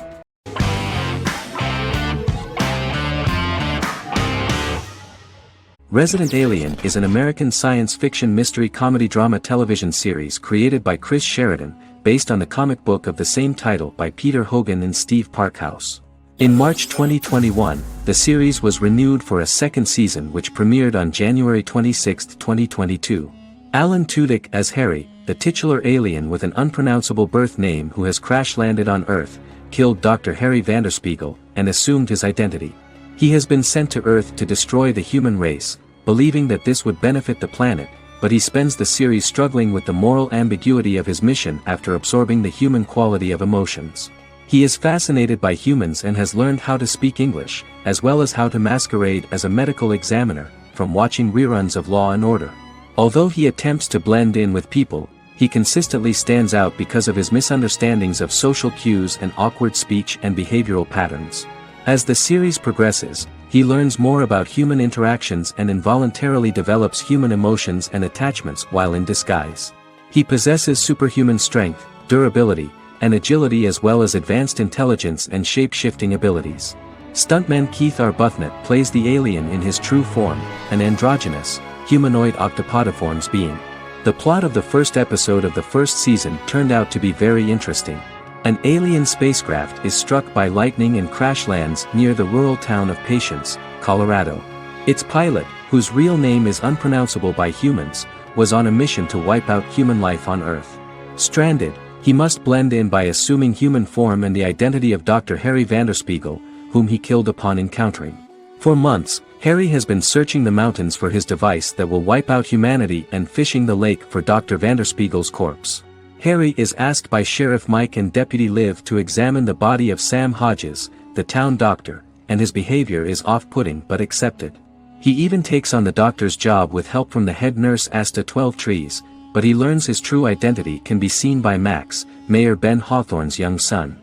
Resident Alien is an American science fiction mystery comedy drama television series created by Chris Sheridan, based on the comic book of the same title by Peter Hogan and Steve Parkhouse. In March 2021, the series was renewed for a second season which premiered on January 26, 2022. Alan Tudyk as Harry, the titular alien with an unpronounceable birth name who has crash-landed on Earth, killed Dr. Harry Vanderspiegel, and assumed his identity. He has been sent to Earth to destroy the human race, believing that this would benefit the planet, but he spends the series struggling with the moral ambiguity of his mission after absorbing the human quality of emotions. He is fascinated by humans and has learned how to speak English, as well as how to masquerade as a medical examiner, from watching reruns of Law and Order. Although he attempts to blend in with people, he consistently stands out because of his misunderstandings of social cues and awkward speech and behavioral patterns. As the series progresses, he learns more about human interactions and involuntarily develops human emotions and attachments while in disguise. He possesses superhuman strength, durability, and agility as well as advanced intelligence and shape-shifting abilities. Stuntman Keith Arbuthnot plays the alien in his true form, an androgynous, humanoid octopodiforms being. The plot of the first episode of the first season turned out to be very interesting. An alien spacecraft is struck by lightning and crash lands near the rural town of Patience, Colorado. Its pilot, whose real name is unpronounceable by humans, was on a mission to wipe out human life on Earth. Stranded, he must blend in by assuming human form and the identity of Dr. Harry Vanderspiegel, whom he killed upon encountering. For months, Harry has been searching the mountains for his device that will wipe out humanity and fishing the lake for Dr. Vanderspiegel's corpse. Harry is asked by Sheriff Mike and Deputy Liv to examine the body of Sam Hodges, the town doctor, and his behavior is off-putting but accepted. He even takes on the doctor's job with help from the head nurse Asta 12 Trees, but he learns his true identity can be seen by Max, Mayor Ben Hawthorne's young son.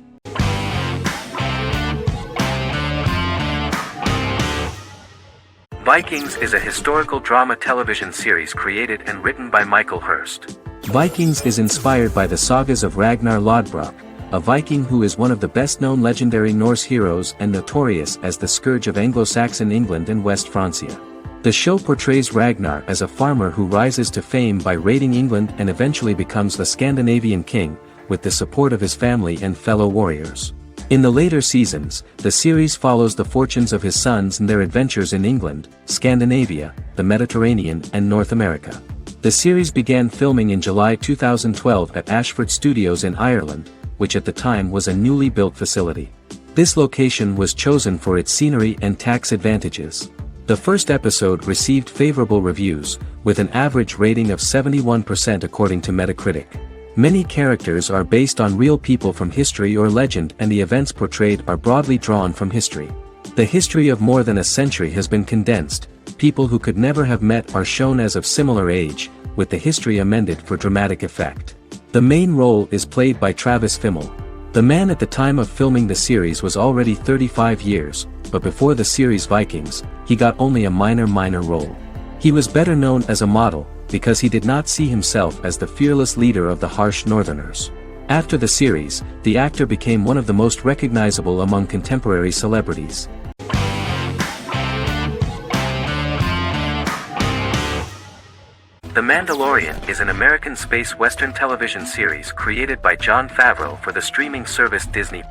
Vikings is a historical drama television series created and written by Michael Hurst. Vikings is inspired by the sagas of Ragnar Lodbrok, a Viking who is one of the best-known legendary Norse heroes and notorious as the scourge of Anglo-Saxon England and West Francia. The show portrays Ragnar as a farmer who rises to fame by raiding England and eventually becomes the Scandinavian king, with the support of his family and fellow warriors. In the later seasons, the series follows the fortunes of his sons and their adventures in England, Scandinavia, the Mediterranean and North America. The series began filming in July 2012 at Ashford Studios in Ireland, which at the time was a newly built facility. This location was chosen for its scenery and tax advantages. The first episode received favorable reviews, with an average rating of 71% according to Metacritic. Many characters are based on real people from history or legend and the events portrayed are broadly drawn from history. The history of more than a century has been condensed. People who could never have met are shown as of similar age, with the history amended for dramatic effect. The main role is played by Travis Fimmel. The man at the time of filming the series was already 35 years, but before the series Vikings, he got only a minor role. He was better known as a model, because he did not see himself as the fearless leader of the harsh Northerners. After the series, the actor became one of the most recognizable among contemporary celebrities. The Mandalorian is an American space western television series created by Jon Favreau for the streaming service Disney+.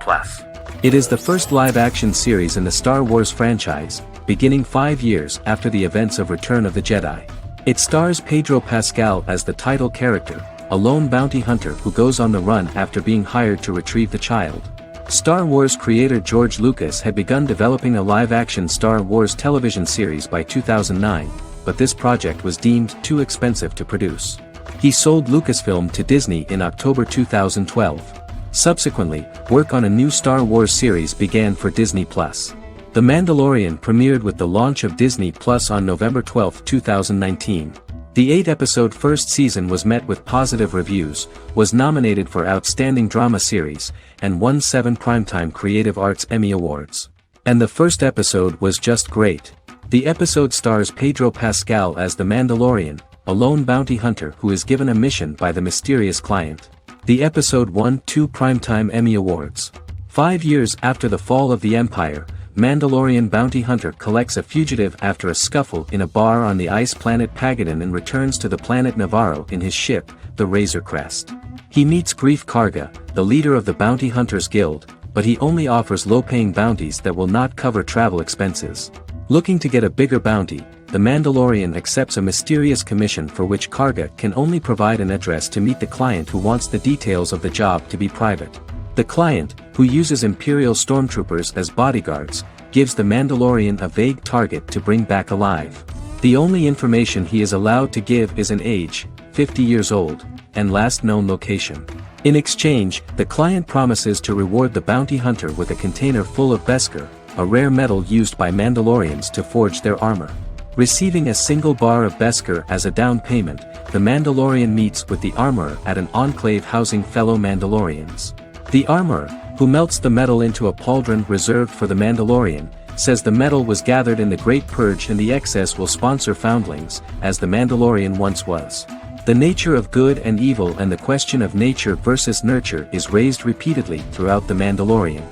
It is the first live-action series in the Star Wars franchise, beginning 5 years after the events of Return of the Jedi. It stars Pedro Pascal as the title character, a lone bounty hunter who goes on the run after being hired to retrieve the child. Star Wars creator George Lucas had begun developing a live-action Star Wars television series by 2009, but this project was deemed too expensive to produce. He sold Lucasfilm to Disney in October 2012. Subsequently, work on a new Star Wars series began for Disney+. The Mandalorian premiered with the launch of Disney Plus on November 12, 2019. The 8-episode first season was met with positive reviews, was nominated for Outstanding Drama Series, and won 7 Primetime Creative Arts Emmy Awards. And the first episode was just great. The episode stars Pedro Pascal as the Mandalorian, a lone bounty hunter who is given a mission by the mysterious client. The episode won 2 Primetime Emmy Awards. 5 years after the fall of the Empire, Mandalorian bounty hunter collects a fugitive after a scuffle in a bar on the ice planet Pagadan and returns to the planet Navarro in his ship, the Razor Crest. He meets Grief Karga, the leader of the Bounty Hunters Guild, but he only offers low-paying bounties that will not cover travel expenses. Looking to get a bigger bounty, the Mandalorian accepts a mysterious commission for which Karga can only provide an address to meet the client who wants the details of the job to be private. The client, who uses Imperial stormtroopers as bodyguards, gives the Mandalorian a vague target to bring back alive. The only information he is allowed to give is an age, 50 years old, and last known location. In exchange, the client promises to reward the bounty hunter with a container full of Beskar, a rare metal used by Mandalorians to forge their armor. Receiving a single bar of Beskar as a down payment, the Mandalorian meets with the armorer at an enclave housing fellow Mandalorians. The armorer, who melts the metal into a pauldron reserved for the Mandalorian, says the metal was gathered in the Great Purge and the excess will sponsor foundlings, as the Mandalorian once was. The nature of good and evil and the question of nature versus nurture is raised repeatedly throughout The Mandalorian.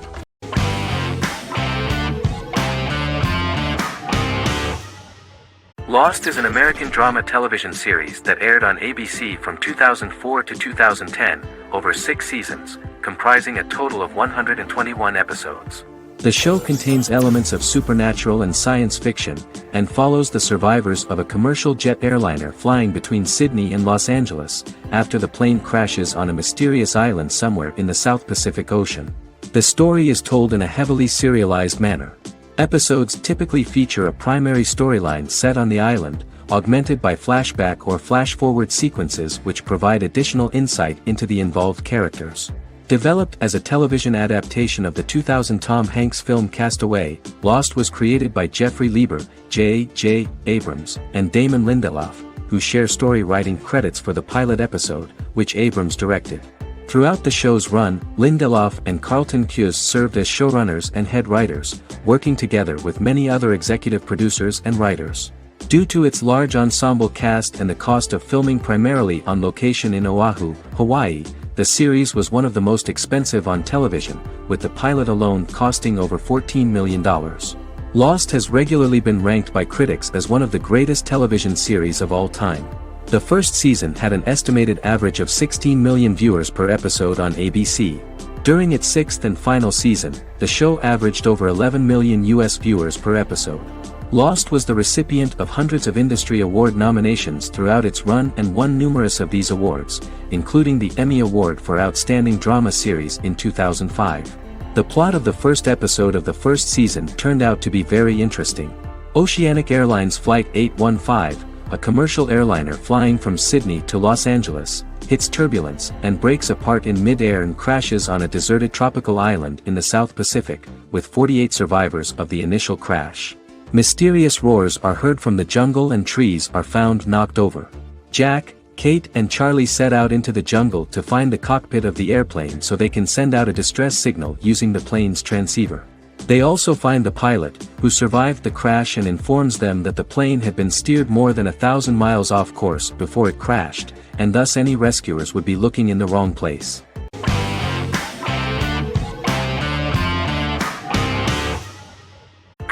Lost is an American drama television series that aired on ABC from 2004 to 2010, over 6 seasons, comprising a total of 121 episodes. The show contains elements of supernatural and science fiction, and follows the survivors of a commercial jet airliner flying between Sydney and Los Angeles, after the plane crashes on a mysterious island somewhere in the South Pacific Ocean. The story is told in a heavily serialized manner. Episodes typically feature a primary storyline set on the island, augmented by flashback or flash-forward sequences which provide additional insight into the involved characters. Developed as a television adaptation of the 2000 Tom Hanks film Castaway, Lost was created by Jeffrey Lieber, J.J. Abrams, and Damon Lindelof, who share story writing credits for the pilot episode, which Abrams directed. Throughout the show's run, Lindelof and Carlton Cuse served as showrunners and head writers, working together with many other executive producers and writers. Due to its large ensemble cast and the cost of filming primarily on location in Oahu, Hawaii, the series was one of the most expensive on television, with the pilot alone costing over $14 million. Lost has regularly been ranked by critics as one of the greatest television series of all time. The first season had an estimated average of 16 million viewers per episode on ABC. During its 6th and final season, the show averaged over 11 million US viewers per episode. Lost was the recipient of hundreds of industry award nominations throughout its run and won numerous of these awards, including the Emmy Award for Outstanding Drama Series in 2005. The plot of the first episode of the first season turned out to be very interesting. Oceanic Airlines Flight 815, a commercial airliner flying from Sydney to Los Angeles, hits turbulence and breaks apart in mid-air and crashes on a deserted tropical island in the South Pacific, with 48 survivors of the initial crash. Mysterious roars are heard from the jungle and trees are found knocked over. Jack, Kate and Charlie set out into the jungle to find the cockpit of the airplane so they can send out a distress signal using the plane's transceiver. They also find the pilot, who survived the crash and informs them that the plane had been steered more than 1,000 miles off course before it crashed, and thus any rescuers would be looking in the wrong place.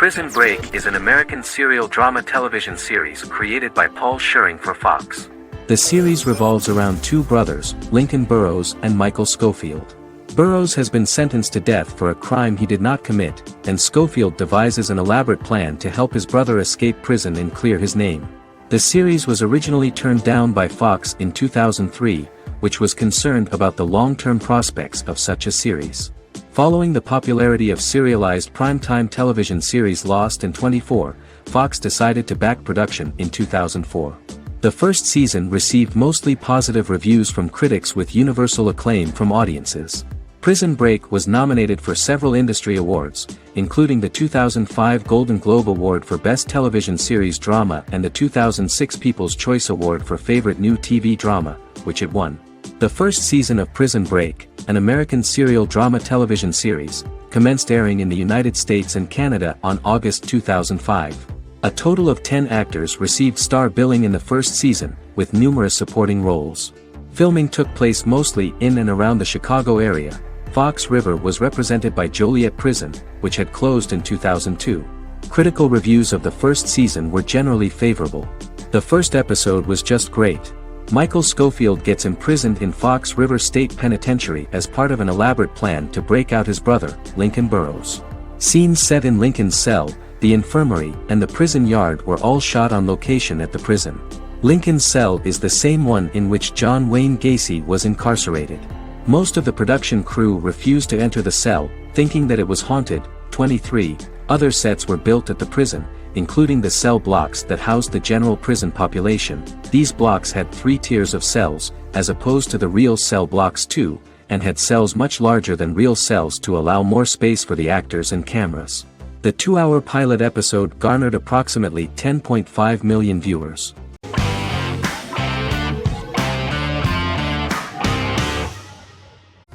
Prison Break is an American serial drama television series created by Paul Schering for Fox. The series revolves around two brothers, Lincoln Burrows and Michael Schofield. Burrows has been sentenced to death for a crime he did not commit, and Schofield devises an elaborate plan to help his brother escape prison and clear his name. The series was originally turned down by Fox in 2003, which was concerned about the long-term prospects of such a series. Following the popularity of serialized primetime television series Lost in 24, Fox decided to back production in 2004. The first season received mostly positive reviews from critics with universal acclaim from audiences. Prison Break was nominated for several industry awards, including the 2005 Golden Globe Award for Best Television Series Drama and the 2006 People's Choice Award for Favorite New TV Drama, which it won. The first season of Prison Break, an American serial drama television series, commenced airing in the United States and Canada on August 2005. A total of 10 actors received star billing in the first season, with numerous supporting roles. Filming took place mostly in and around the Chicago area. Fox River was represented by Joliet Prison, which had closed in 2002. Critical reviews of the first season were generally favorable. The first episode was just great. Michael Scofield gets imprisoned in Fox River State Penitentiary as part of an elaborate plan to break out his brother, Lincoln Burrows. Scenes set in Lincoln's cell, the infirmary, and the prison yard were all shot on location at the prison. Lincoln's cell is the same one in which John Wayne Gacy was incarcerated. Most of the production crew refused to enter the cell, thinking that it was haunted. 23 other sets were built at the prison, including the cell blocks that housed the general prison population. These blocks had 3 tiers of cells, as opposed to the real cell blocks 2, and had cells much larger than real cells to allow more space for the actors and cameras. The 2-hour pilot episode garnered approximately 10.5 million viewers.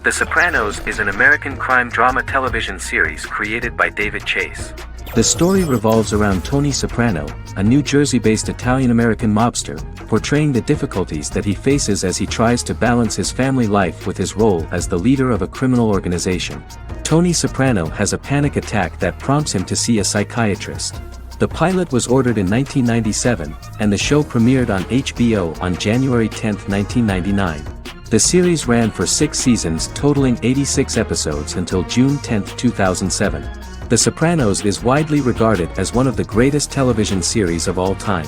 The Sopranos is an American crime drama television series created by David Chase. The story revolves around Tony Soprano, a New Jersey-based Italian-American mobster, portraying the difficulties that he faces as he tries to balance his family life with his role as the leader of a criminal organization. Tony Soprano has a panic attack that prompts him to see a psychiatrist. The pilot was ordered in 1997, and the show premiered on HBO on January 10, 1999. The series ran for 6 seasons totaling 86 episodes until June 10, 2007. The Sopranos is widely regarded as one of the greatest television series of all time.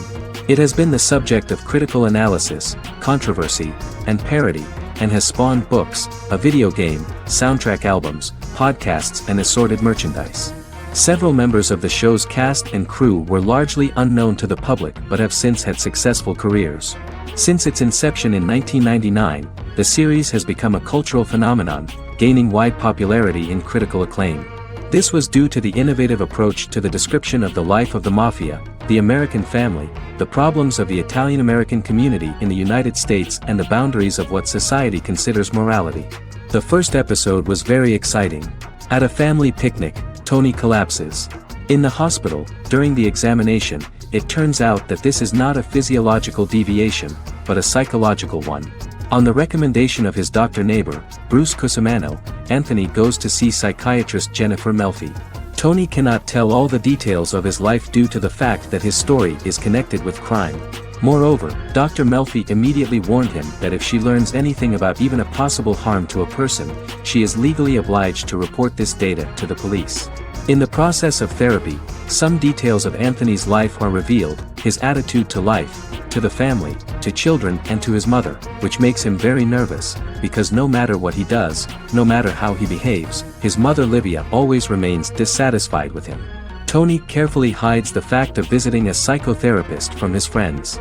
It has been the subject of critical analysis, controversy, and parody, and has spawned books, a video game, soundtrack albums, podcasts, and assorted merchandise. Several members of the show's cast and crew were largely unknown to the public but have since had successful careers. Since its inception in 1999, the series has become a cultural phenomenon, gaining wide popularity and critical acclaim. This was due to the innovative approach to the description of the life of the mafia, the American family, the problems of the Italian-American community in the United States, and the boundaries of what society considers morality. The first episode was very exciting. At a family picnic, Tony collapses. In the hospital, during the examination, it turns out that this is not a physiological deviation, but a psychological one. On the recommendation of his doctor neighbor, Bruce Cusimano, Anthony goes to see psychiatrist Jennifer Melfi. Tony cannot tell all the details of his life due to the fact that his story is connected with crime. Moreover, Dr. Melfi immediately warned him that if she learns anything about even a possible harm to a person, she is legally obliged to report this data to the police. In the process of therapy, some details of Anthony's life are revealed, his attitude to life, to the family, to children, and to his mother, which makes him very nervous, because no matter what he does, no matter how he behaves, his mother Livia always remains dissatisfied with him. Tony carefully hides the fact of visiting a psychotherapist from his friends.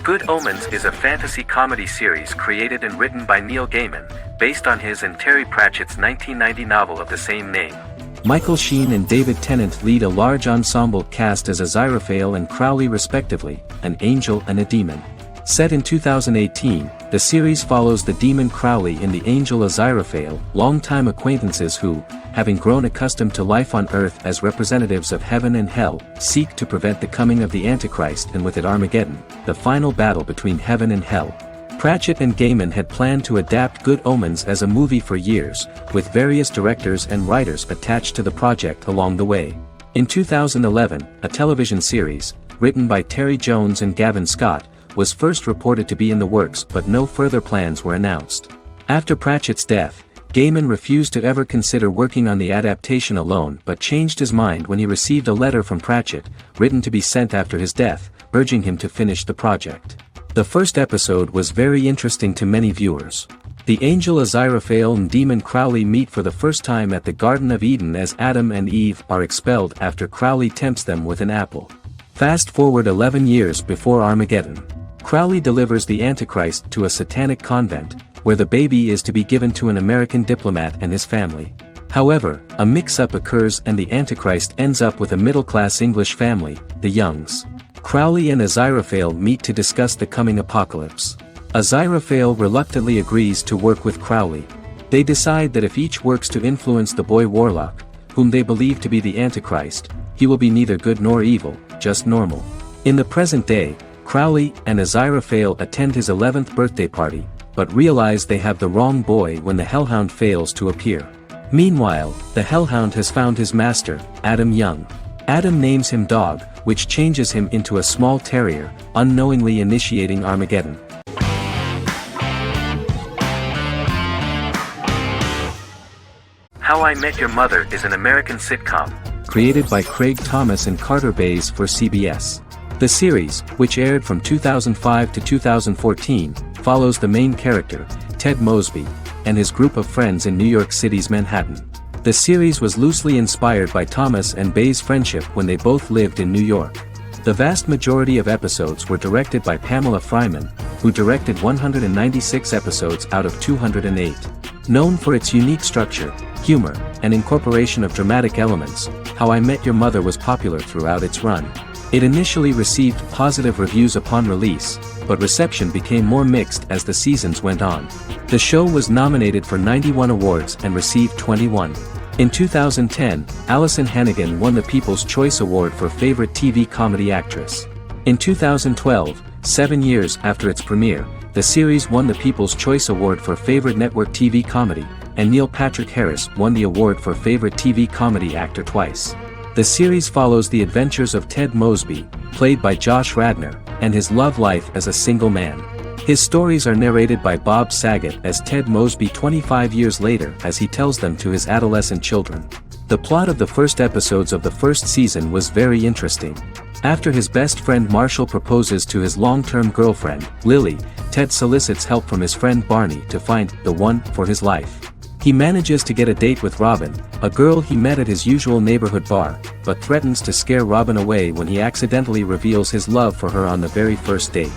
Good Omens is a fantasy comedy series created and written by Neil Gaiman, based on his and Terry Pratchett's 1990 novel of the same name. Michael Sheen and David Tennant lead a large ensemble cast as Aziraphale and Crowley respectively, an angel and a demon. Set in 2018, the series follows the demon Crowley and the angel Aziraphale, longtime acquaintances who, having grown accustomed to life on Earth as representatives of heaven and hell, seek to prevent the coming of the Antichrist and with it Armageddon, the final battle between heaven and hell. Pratchett and Gaiman had planned to adapt Good Omens as a movie for years, with various directors and writers attached to the project along the way. In 2011, a television series, written by Terry Jones and Gavin Scott, was first reported to be in the works, but no further plans were announced. After Pratchett's death, Gaiman refused to ever consider working on the adaptation alone but changed his mind when he received a letter from Pratchett, written to be sent after his death, urging him to finish the project. The first episode was very interesting to many viewers. The angel Aziraphale and demon Crowley meet for the first time at the Garden of Eden as Adam and Eve are expelled after Crowley tempts them with an apple. Fast forward 11 years before Armageddon. Crowley delivers the Antichrist to a satanic convent, where the baby is to be given to an American diplomat and his family. However, a mix-up occurs and the Antichrist ends up with a middle-class English family, the Youngs. Crowley and Aziraphale meet to discuss the coming apocalypse. Aziraphale reluctantly agrees to work with Crowley. They decide that if each works to influence the boy Warlock, whom they believe to be the Antichrist, he will be neither good nor evil, just normal. In the present day, Crowley and Aziraphale attend his 11th birthday party, but realize they have the wrong boy when the Hellhound fails to appear. Meanwhile, the Hellhound has found his master, Adam Young. Adam names him Dog, which changes him into a small terrier, unknowingly initiating Armageddon. How I Met Your Mother is an American sitcom. Created by Craig Thomas and Carter Bays for CBS. The series, which aired from 2005 to 2014, follows the main character, Ted Mosby, and his group of friends in New York City's Manhattan. The series was loosely inspired by Thomas and Bays' friendship when they both lived in New York. The vast majority of episodes were directed by Pamela Fryman, who directed 196 episodes out of 208. Known for its unique structure, humor, and incorporation of dramatic elements, How I Met Your Mother was popular throughout its run. It initially received positive reviews upon release, but reception became more mixed as the seasons went on. The show was nominated for 91 awards and received 21. In 2010, Allison Hannigan won the People's Choice Award for Favorite TV Comedy Actress. In 2012, 7 years after its premiere, the series won the People's Choice Award for Favorite Network TV Comedy, and Neil Patrick Harris won the award for Favorite TV Comedy Actor twice. The series follows the adventures of Ted Mosby, played by Josh Radnor, and his love life as a single man. His stories are narrated by Bob Saget as Ted Mosby 25 years later as he tells them to his adolescent children. The plot of the first episodes of the first season was very interesting. After his best friend Marshall proposes to his long-term girlfriend, Lily, Ted solicits help from his friend Barney to find the one for his life. He manages to get a date with Robin, a girl he met at his usual neighborhood bar, but threatens to scare Robin away when he accidentally reveals his love for her on the very first date.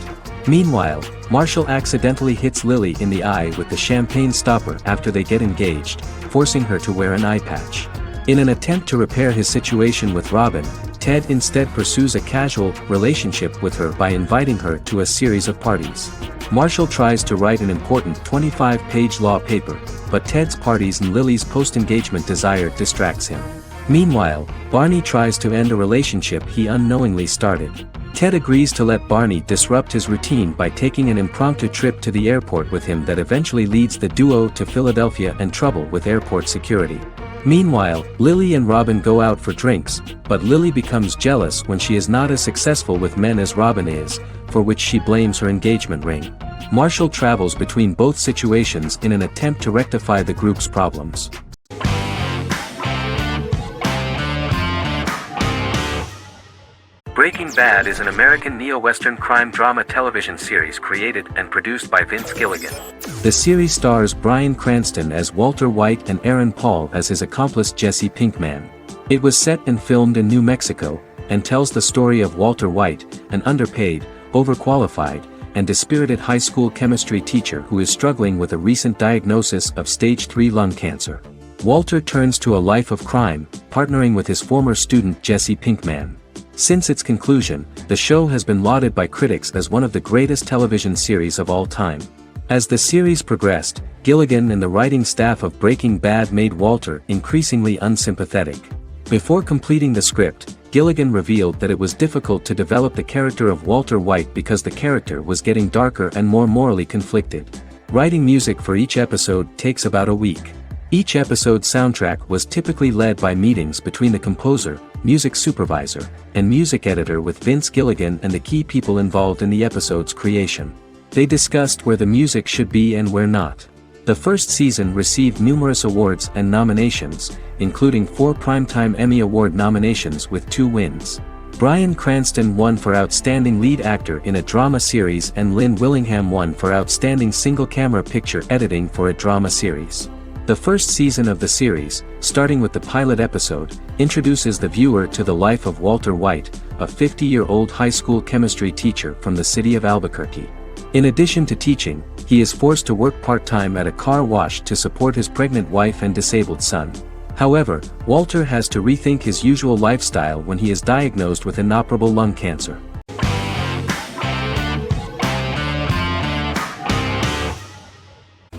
Meanwhile, Marshall accidentally hits Lily in the eye with the champagne stopper after they get engaged, forcing her to wear an eye patch. In an attempt to repair his situation with Robin, Ted instead pursues a casual relationship with her by inviting her to a series of parties. Marshall tries to write an important 25-page law paper, but Ted's parties and Lily's post-engagement desire distracts him. Meanwhile, Barney tries to end a relationship he unknowingly started. Ted agrees to let Barney disrupt his routine by taking an impromptu trip to the airport with him that eventually leads the duo to Philadelphia and trouble with airport security. Meanwhile, Lily and Robin go out for drinks, but Lily becomes jealous when she is not as successful with men as Robin is, for which she blames her engagement ring. Marshall travels between both situations in an attempt to rectify the group's problems. Breaking Bad is an American neo-Western crime drama television series created and produced by Vince Gilligan. The series stars Bryan Cranston as Walter White and Aaron Paul as his accomplice Jesse Pinkman. It was set and filmed in New Mexico, and tells the story of Walter White, an underpaid, overqualified, and dispirited high school chemistry teacher who is struggling with a recent diagnosis of stage 3 lung cancer. Walter turns to a life of crime, partnering with his former student Jesse Pinkman. Since its conclusion, the show has been lauded by critics as one of the greatest television series of all time. As the series progressed, Gilligan and the writing staff of Breaking Bad made Walter increasingly unsympathetic. Before completing the script, Gilligan revealed that it was difficult to develop the character of Walter White because the character was getting darker and more morally conflicted. Writing music for each episode takes about a week. Each episode's soundtrack was typically led by meetings between the composer, music supervisor, and music editor with Vince Gilligan and the key people involved in the episode's creation. They discussed where the music should be and where not. The first season received numerous awards and nominations, including 4 Primetime Emmy Award nominations with 2 wins. Bryan Cranston won for Outstanding Lead Actor in a Drama Series and Lynn Willingham won for Outstanding Single-Camera Picture Editing for a Drama Series. The first season of the series, starting with the pilot episode, introduces the viewer to the life of Walter White, a 50-year-old high school chemistry teacher from the city of Albuquerque. In addition to teaching, he is forced to work part-time at a car wash to support his pregnant wife and disabled son. However, Walter has to rethink his usual lifestyle when he is diagnosed with inoperable lung cancer.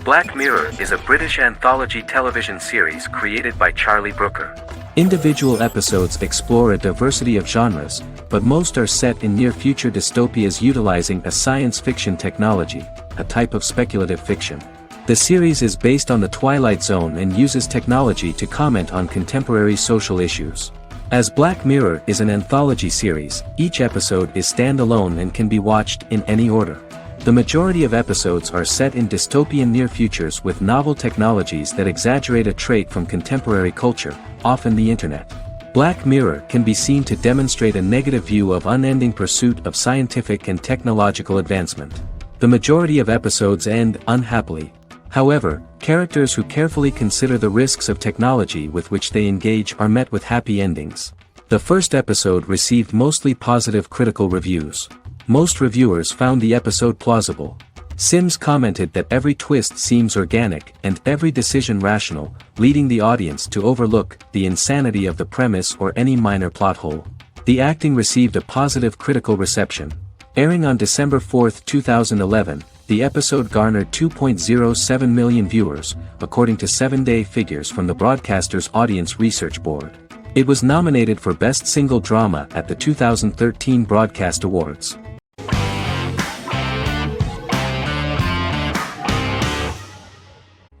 Black Mirror is a British anthology television series created by Charlie Brooker. Individual episodes explore a diversity of genres, but most are set in near-future dystopias utilizing a science fiction technology, a type of speculative fiction. The series is based on the Twilight Zone and uses technology to comment on contemporary social issues. As Black Mirror is an anthology series, each episode is standalone and can be watched in any order. The majority of episodes are set in dystopian near futures with novel technologies that exaggerate a trait from contemporary culture, often the internet. Black Mirror can be seen to demonstrate a negative view of unending pursuit of scientific and technological advancement. The majority of episodes end unhappily. However, characters who carefully consider the risks of technology with which they engage are met with happy endings. The first episode received mostly positive critical reviews. Most reviewers found the episode plausible. Sims commented that every twist seems organic and every decision rational, leading the audience to overlook the insanity of the premise or any minor plot hole. The acting received a positive critical reception. Airing on December 4, 2011, the episode garnered 2.07 million viewers, according to 7-day figures from the broadcaster's Audience Research Board. It was nominated for Best Single Drama at the 2013 Broadcast Awards.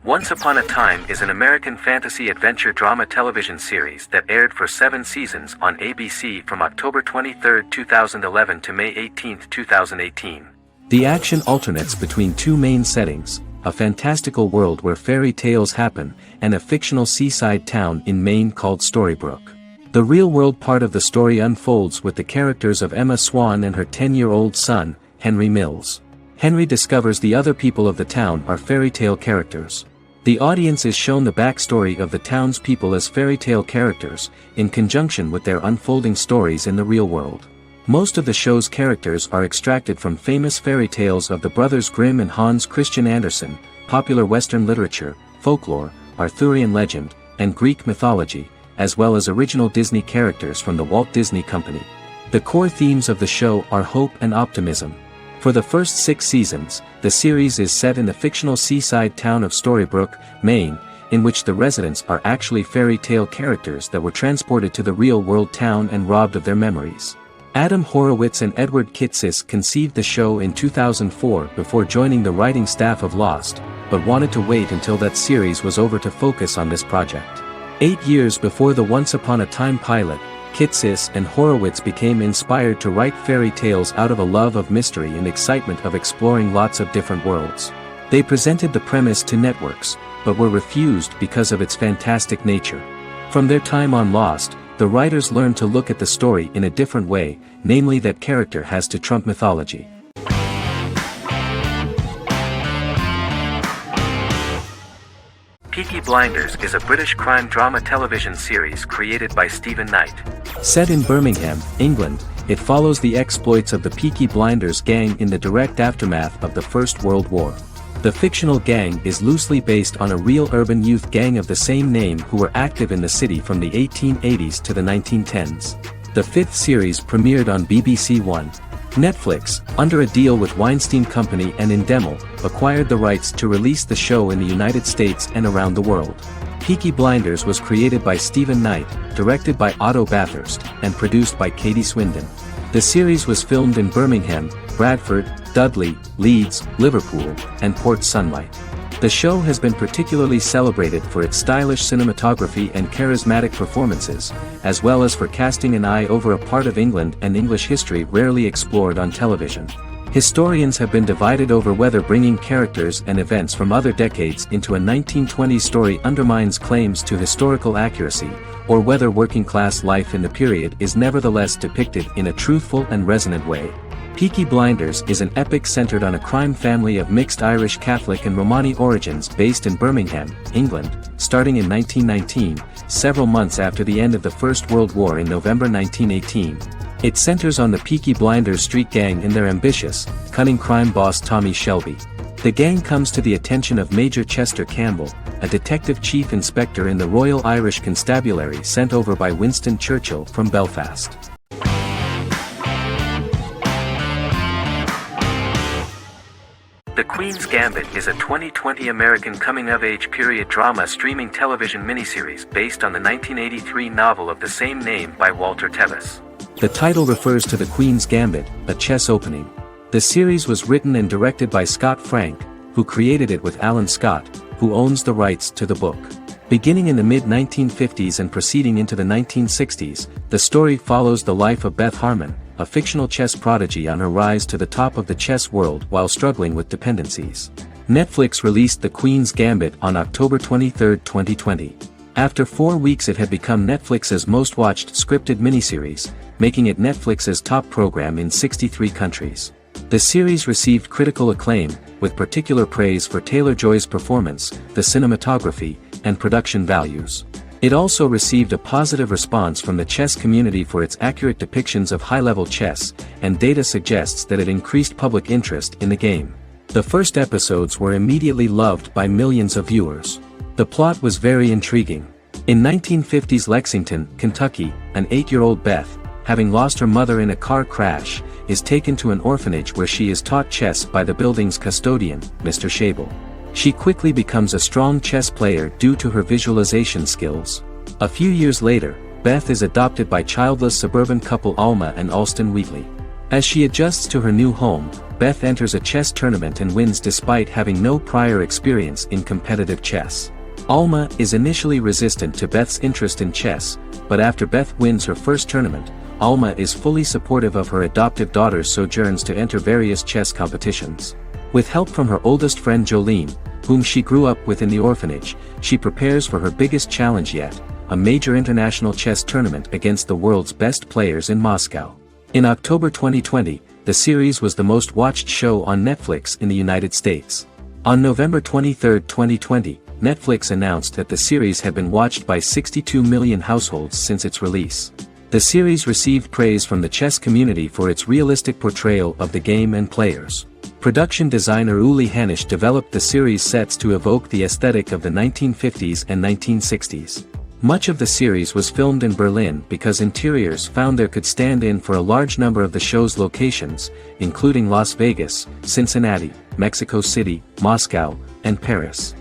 Once Upon a Time is an American fantasy adventure drama television series that aired for 7 seasons on ABC from October 23, 2011 to May 18, 2018. The action alternates between two main settings, a fantastical world where fairy tales happen, and a fictional seaside town in Maine called Storybrooke. The real-world part of the story unfolds with the characters of Emma Swan and her 10-year-old son, Henry Mills. Henry discovers the other people of the town are fairy tale characters. The audience is shown the backstory of the townspeople as fairy tale characters, in conjunction with their unfolding stories in the real world. Most of the show's characters are extracted from famous fairy tales of the Brothers Grimm and Hans Christian Andersen, popular Western literature, folklore, Arthurian legend, and Greek mythology, as well as original Disney characters from the Walt Disney Company. The core themes of the show are hope and optimism. For the first 6 seasons, the series is set in the fictional seaside town of Storybrooke, Maine, in which the residents are actually fairy tale characters that were transported to the real-world town and robbed of their memories. Adam Horowitz and Edward Kitsis conceived the show in 2004 before joining the writing staff of Lost, but wanted to wait until that series was over to focus on this project. 8 years before the Once Upon a Time pilot, Kitsis and Horowitz became inspired to write fairy tales out of a love of mystery and excitement of exploring lots of different worlds. They presented the premise to networks, but were refused because of its fantastic nature. From their time on Lost, the writers learned to look at the story in a different way, namely that character has to trump mythology. Peaky Blinders is a British crime drama television series created by Stephen Knight. Set in Birmingham, England, it follows the exploits of the Peaky Blinders gang in the direct aftermath of the First World War. The fictional gang is loosely based on a real urban youth gang of the same name who were active in the city from the 1880s to the 1910s. The 5th series premiered on BBC One. Netflix, under a deal with Weinstein Company and Endemol, acquired the rights to release the show in the United States and around the world. Peaky Blinders was created by Stephen Knight, directed by Otto Bathurst, and produced by Katie Swindon. The series was filmed in Birmingham, Bradford, Dudley, Leeds, Liverpool, and Port Sunlight. The show has been particularly celebrated for its stylish cinematography and charismatic performances, as well as for casting an eye over a part of England and English history rarely explored on television. Historians have been divided over whether bringing characters and events from other decades into a 1920s story undermines claims to historical accuracy, or whether working-class life in the period is nevertheless depicted in a truthful and resonant way. Peaky Blinders is an epic centered on a crime family of mixed Irish Catholic and Romani origins based in Birmingham, England, starting in 1919, several months after the end of the First World War in November 1918. It centers on the Peaky Blinders street gang and their ambitious, cunning crime boss Tommy Shelby. The gang comes to the attention of Major Chester Campbell, a detective chief inspector in the Royal Irish Constabulary sent over by Winston Churchill from Belfast. The Queen's Gambit is a 2020 American coming-of-age period drama streaming television miniseries based on the 1983 novel of the same name by Walter Tevis. The title refers to the Queen's Gambit, a chess opening. The series was written and directed by Scott Frank, who created it with Alan Scott, who owns the rights to the book. Beginning in the mid-1950s and proceeding into the 1960s, the story follows the life of Beth Harmon, a fictional chess prodigy on her rise to the top of the chess world while struggling with dependencies. Netflix released The Queen's Gambit on October 23, 2020. After 4 weeks it had become Netflix's most watched scripted miniseries, making it Netflix's top program in 63 countries. The series received critical acclaim, with particular praise for Taylor-Joy's performance, the cinematography, and production values. It also received a positive response from the chess community for its accurate depictions of high-level chess, and data suggests that it increased public interest in the game. The first episodes were immediately loved by millions of viewers. The plot was very intriguing. In 1950s Lexington, Kentucky, an 8-year-old Beth, having lost her mother in a car crash, is taken to an orphanage where she is taught chess by the building's custodian, Mr. Schabel. She quickly becomes a strong chess player due to her visualization skills. A few years later, Beth is adopted by childless suburban couple Alma and Alston Wheatley. As she adjusts to her new home, Beth enters a chess tournament and wins despite having no prior experience in competitive chess. Alma is initially resistant to Beth's interest in chess, but after Beth wins her first tournament, Alma is fully supportive of her adoptive daughter's sojourns to enter various chess competitions. With help from her oldest friend Jolene, whom she grew up with in the orphanage, she prepares for her biggest challenge yet, a major international chess tournament against the world's best players in Moscow. In October 2020, the series was the most watched show on Netflix in the United States. On November 23, 2020, Netflix announced that the series had been watched by 62 million households since its release. The series received praise from the chess community for its realistic portrayal of the game and players. Production designer Uli Hanisch developed the series' sets to evoke the aesthetic of the 1950s and 1960s. Much of the series was filmed in Berlin because interiors found there could stand in for a large number of the show's locations, including Las Vegas, Cincinnati, Mexico City, Moscow, and Paris.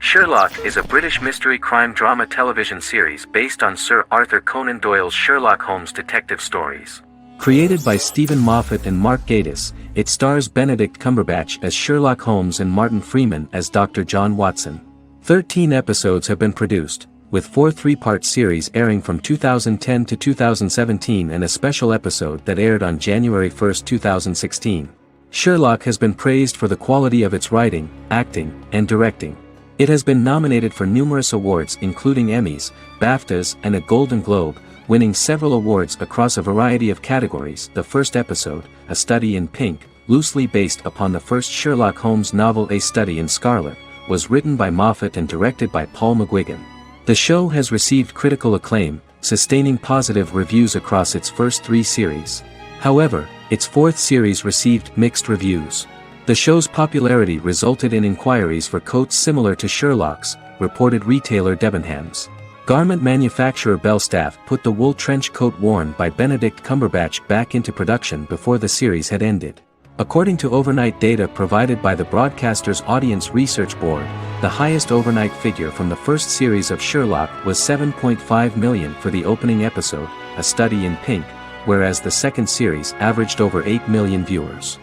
Sherlock is a British mystery crime drama television series based on Sir Arthur Conan Doyle's Sherlock Holmes detective stories. Created by Stephen Moffat and Mark Gatiss, it stars Benedict Cumberbatch as Sherlock Holmes and Martin Freeman as Dr. John Watson. 13 episodes have been produced, with 4 three-part series airing from 2010 to 2017 and a special episode that aired on January 1, 2016. Sherlock has been praised for the quality of its writing, acting, and directing. It has been nominated for numerous awards including Emmys, BAFTAs, and a Golden Globe, winning several awards across a variety of categories. The first episode, A Study in Pink, loosely based upon the first Sherlock Holmes novel A Study in Scarlet, was written by Moffat and directed by Paul McGuigan. The show has received critical acclaim, sustaining positive reviews across its first 3 series. However, its 4th series received mixed reviews. The show's popularity resulted in inquiries for coats similar to Sherlock's, reported retailer Debenhams. Garment manufacturer Belstaff put the wool trench coat worn by Benedict Cumberbatch back into production before the series had ended. According to overnight data provided by the broadcaster's Audience Research Board, the highest overnight figure from the first series of Sherlock was 7.5 million for the opening episode, A Study in Pink, whereas the second series averaged over 8 million viewers.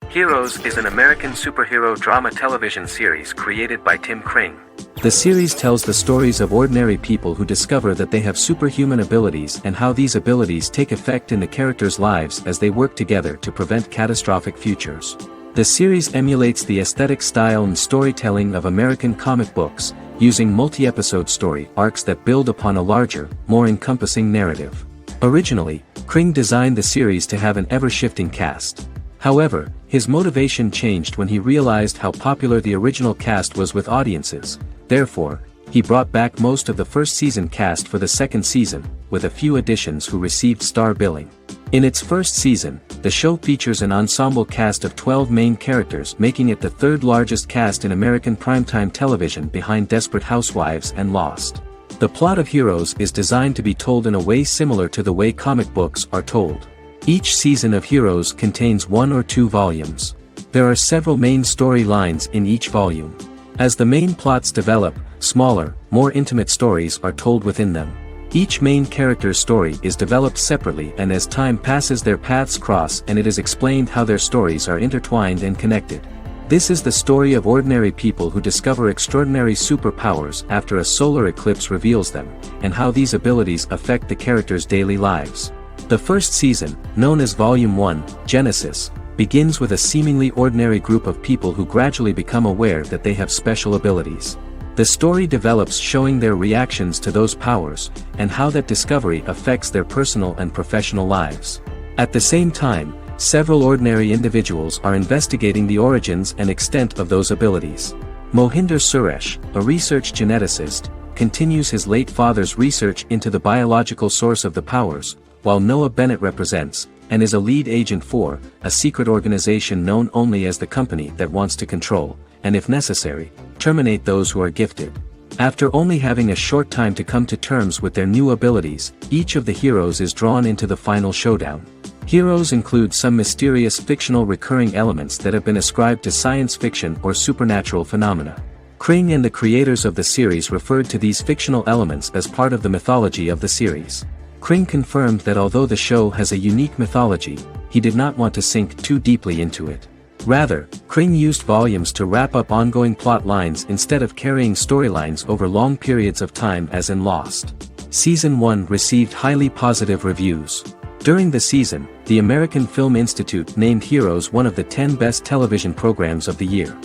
Heroes is an American superhero drama television series created by Tim Kring. The series tells the stories of ordinary people who discover that they have superhuman abilities and how these abilities take effect in the characters' lives as they work together to prevent catastrophic futures. The series emulates the aesthetic style and storytelling of American comic books, using multi-episode story arcs that build upon a larger, more encompassing narrative. Originally, Kring designed the series to have an ever-shifting cast. However, his motivation changed when he realized how popular the original cast was with audiences. Therefore, he brought back most of the first season cast for the second season, with a few additions who received star billing. In its first season, the show features an ensemble cast of 12 main characters, making it the third largest cast in American primetime television behind Desperate Housewives and Lost. The plot of Heroes is designed to be told in a way similar to the way comic books are told. Each season of Heroes contains 1 or 2 volumes. There are several main storylines in each volume. As the main plots develop, smaller, more intimate stories are told within them. Each main character's story is developed separately, and as time passes their paths cross and it is explained how their stories are intertwined and connected. This is the story of ordinary people who discover extraordinary superpowers after a solar eclipse reveals them, and how these abilities affect the characters' daily lives. The first season, known as Volume 1, Genesis, begins with a seemingly ordinary group of people who gradually become aware that they have special abilities. The story develops showing their reactions to those powers, and how that discovery affects their personal and professional lives. At the same time, several ordinary individuals are investigating the origins and extent of those abilities. Mohinder Suresh, a research geneticist, continues his late father's research into the biological source of the powers, while Noah Bennett represents, and is a lead agent for, a secret organization known only as the Company that wants to control, and if necessary, terminate those who are gifted. After only having a short time to come to terms with their new abilities, each of the heroes is drawn into the final showdown. Heroes include some mysterious fictional recurring elements that have been ascribed to science fiction or supernatural phenomena. Kring and the creators of the series referred to these fictional elements as part of the mythology of the series. Kring confirmed that although the show has a unique mythology, he did not want to sink too deeply into it. Rather, Kring used volumes to wrap up ongoing plot lines instead of carrying storylines over long periods of time as in Lost. Season 1 received highly positive reviews. During the season, the American Film Institute named Heroes one of the 10 best television programs of the year.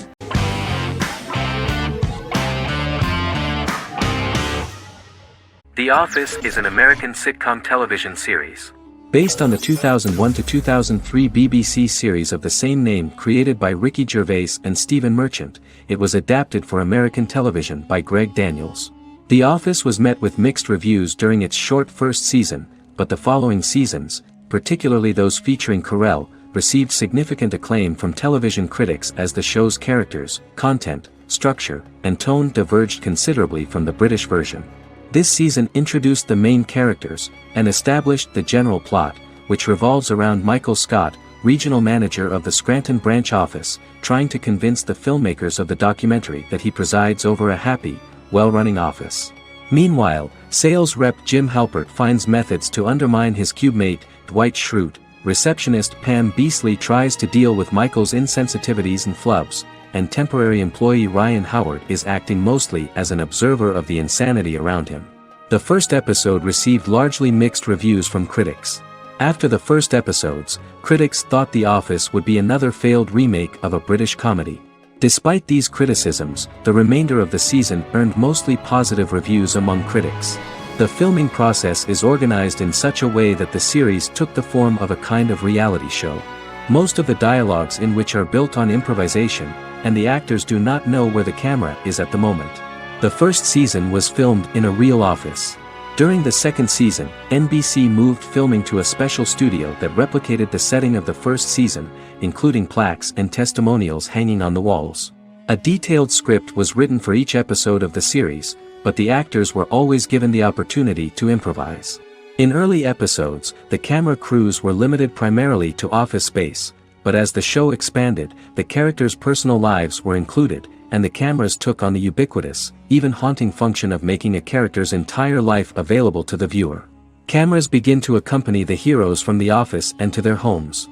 The Office is an American sitcom television series. Based on the 2001 to 2003 BBC series of the same name created by Ricky Gervais and Stephen Merchant, it was adapted for American television by Greg Daniels. The Office was met with mixed reviews during its short first season, but the following seasons, particularly those featuring Carell, received significant acclaim from television critics as the show's characters, content, structure, and tone diverged considerably from the British version. This season introduced the main characters, and established the general plot, which revolves around Michael Scott, regional manager of the Scranton branch office, trying to convince the filmmakers of the documentary that he presides over a happy, well-running office. Meanwhile, sales rep Jim Halpert finds methods to undermine his cubemate, Dwight Schrute. Receptionist Pam Beasley tries to deal with Michael's insensitivities and flubs, and temporary employee Ryan Howard is acting mostly as an observer of the insanity around him. The first episode received largely mixed reviews from critics. After the first episodes, critics thought The Office would be another failed remake of a British comedy. Despite these criticisms, the remainder of the season earned mostly positive reviews among critics. The filming process is organized in such a way that the series took the form of a kind of reality show. Most of the dialogues in which are built on improvisation, and the actors do not know where the camera is at the moment. The first season was filmed in a real office. During the second season, NBC moved filming to a special studio that replicated the setting of the first season, including plaques and testimonials hanging on the walls. A detailed script was written for each episode of the series, but the actors were always given the opportunity to improvise. In early episodes, the camera crews were limited primarily to office space, but as the show expanded, the characters' personal lives were included, and the cameras took on the ubiquitous, even haunting function of making a character's entire life available to the viewer. Cameras begin to accompany the heroes from the office and to their homes.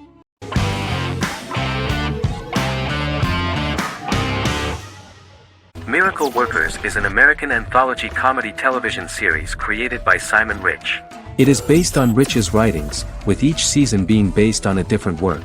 Miracle Workers is an American anthology comedy television series created by Simon Rich. It is based on Rich's writings, with each season being based on a different work.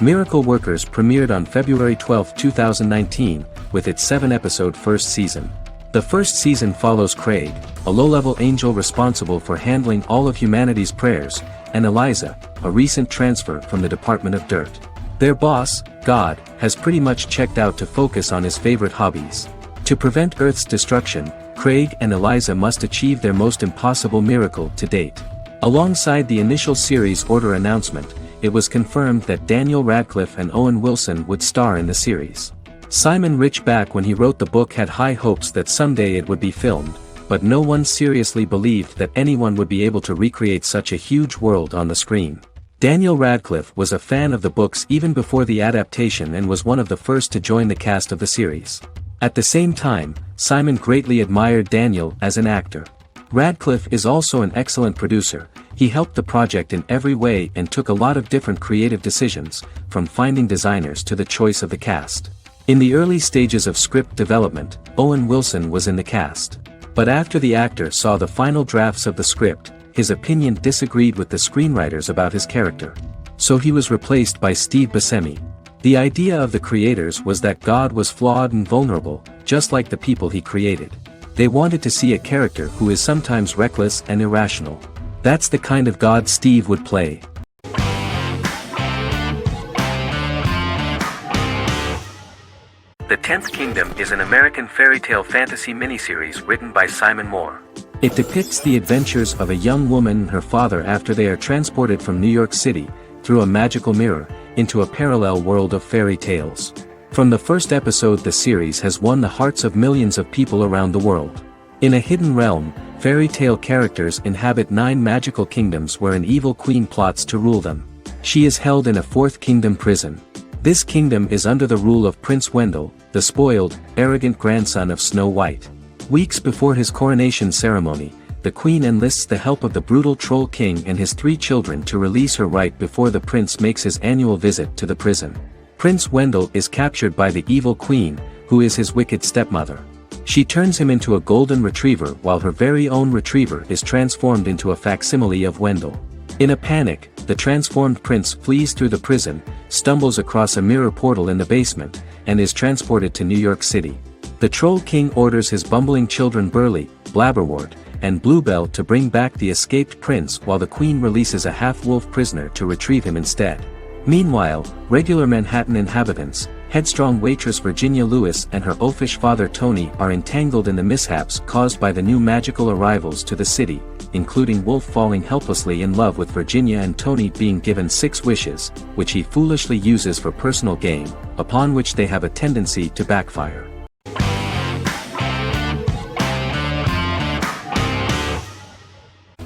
Miracle Workers premiered on February 12, 2019, with its 7-episode first season. The first season follows Craig, a low-level angel responsible for handling all of humanity's prayers, and Eliza, a recent transfer from the Department of Dirt. Their boss, God, has pretty much checked out to focus on his favorite hobbies. To prevent Earth's destruction, Craig and Eliza must achieve their most impossible miracle to date. Alongside the initial series order announcement, it was confirmed that Daniel Radcliffe and Owen Wilson would star in the series. Simon Rich back when he wrote the book had high hopes that someday it would be filmed, but no one seriously believed that anyone would be able to recreate such a huge world on the screen. Daniel Radcliffe was a fan of the books even before the adaptation and was one of the first to join the cast of the series. At the same time, Simon greatly admired Daniel as an actor. Radcliffe is also an excellent producer. He helped the project in every way and took a lot of different creative decisions, from finding designers to the choice of the cast. In the early stages of script development, Owen Wilson was in the cast. But after the actor saw the final drafts of the script, his opinion disagreed with the screenwriters about his character. So he was replaced by Steve Buscemi. The idea of the creators was that God was flawed and vulnerable, just like the people he created. They wanted to see a character who is sometimes reckless and irrational. That's the kind of God Steve would play. The Tenth Kingdom is an American fairy tale fantasy miniseries written by Simon Moore. It depicts the adventures of a young woman and her father after they are transported from New York City, through a magical mirror, into a parallel world of fairy tales. From the first episode, the series has won the hearts of millions of people around the world. In a hidden realm, fairy tale characters inhabit 9 magical kingdoms where an evil queen plots to rule them. She is held in a 4th kingdom prison. This kingdom is under the rule of Prince Wendell, the spoiled, arrogant grandson of Snow White. Weeks before his coronation ceremony, the queen enlists the help of the brutal Troll King and his 3 children to release her right before the prince makes his annual visit to the prison. Prince Wendell is captured by the evil queen, who is his wicked stepmother. She turns him into a golden retriever while her very own retriever is transformed into a facsimile of Wendell. In a panic, the transformed prince flees through the prison, stumbles across a mirror portal in the basement, and is transported to New York City. The Troll King orders his bumbling children Burly, Blabberwort, and Bluebell to bring back the escaped prince while the queen releases a half-wolf prisoner to retrieve him instead. Meanwhile, regular Manhattan inhabitants, headstrong waitress Virginia Lewis and her oafish father Tony are entangled in the mishaps caused by the new magical arrivals to the city, including Wolf falling helplessly in love with Virginia and Tony being given 6 wishes, which he foolishly uses for personal gain, upon which they have a tendency to backfire.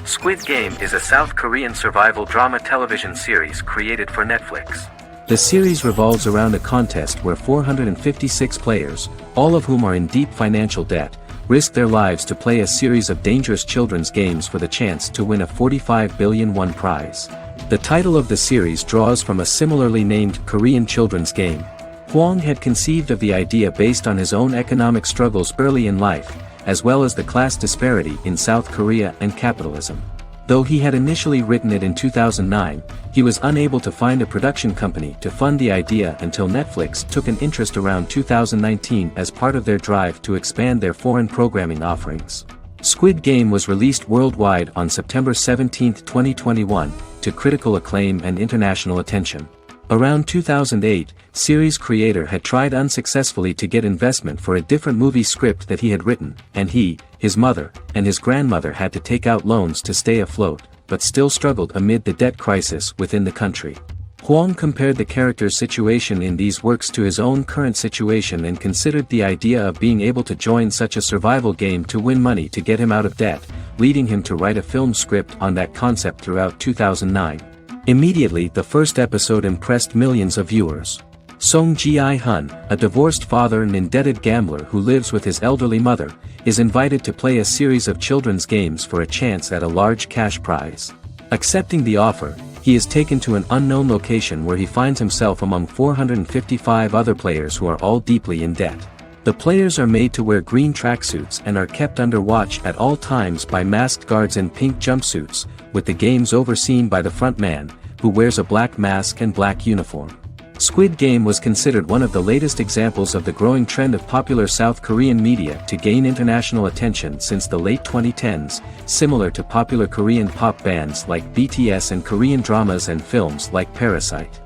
Squid Game is a South Korean survival drama television series created for Netflix. The series revolves around a contest where 456 players, all of whom are in deep financial debt, risk their lives to play a series of dangerous children's games for the chance to win a 45 billion won prize. The title of the series draws from a similarly named Korean children's game. Hwang had conceived of the idea based on his own economic struggles early in life, as well as the class disparity in South Korea and capitalism. Though he had initially written it in 2009, he was unable to find a production company to fund the idea until Netflix took an interest around 2019 as part of their drive to expand their foreign programming offerings. Squid Game was released worldwide on September 17, 2021, to critical acclaim and international attention. Around 2008, series creator had tried unsuccessfully to get investment for a different movie script that he had written, and he, his mother, and his grandmother had to take out loans to stay afloat, but still struggled amid the debt crisis within the country. Hwang compared the character's situation in these works to his own current situation and considered the idea of being able to join such a survival game to win money to get him out of debt, leading him to write a film script on that concept throughout 2009. Immediately, the first episode impressed millions of viewers. Song Ji-hun, a divorced father and indebted gambler who lives with his elderly mother, is invited to play a series of children's games for a chance at a large cash prize. Accepting the offer, he is taken to an unknown location where he finds himself among 455 other players who are all deeply in debt. The players are made to wear green tracksuits and are kept under watch at all times by masked guards in pink jumpsuits, with the games overseen by the front man, who wears a black mask and black uniform. Squid Game was considered one of the latest examples of the growing trend of popular South Korean media to gain international attention since the late 2010s, similar to popular Korean pop bands like BTS and Korean dramas and films like Parasite.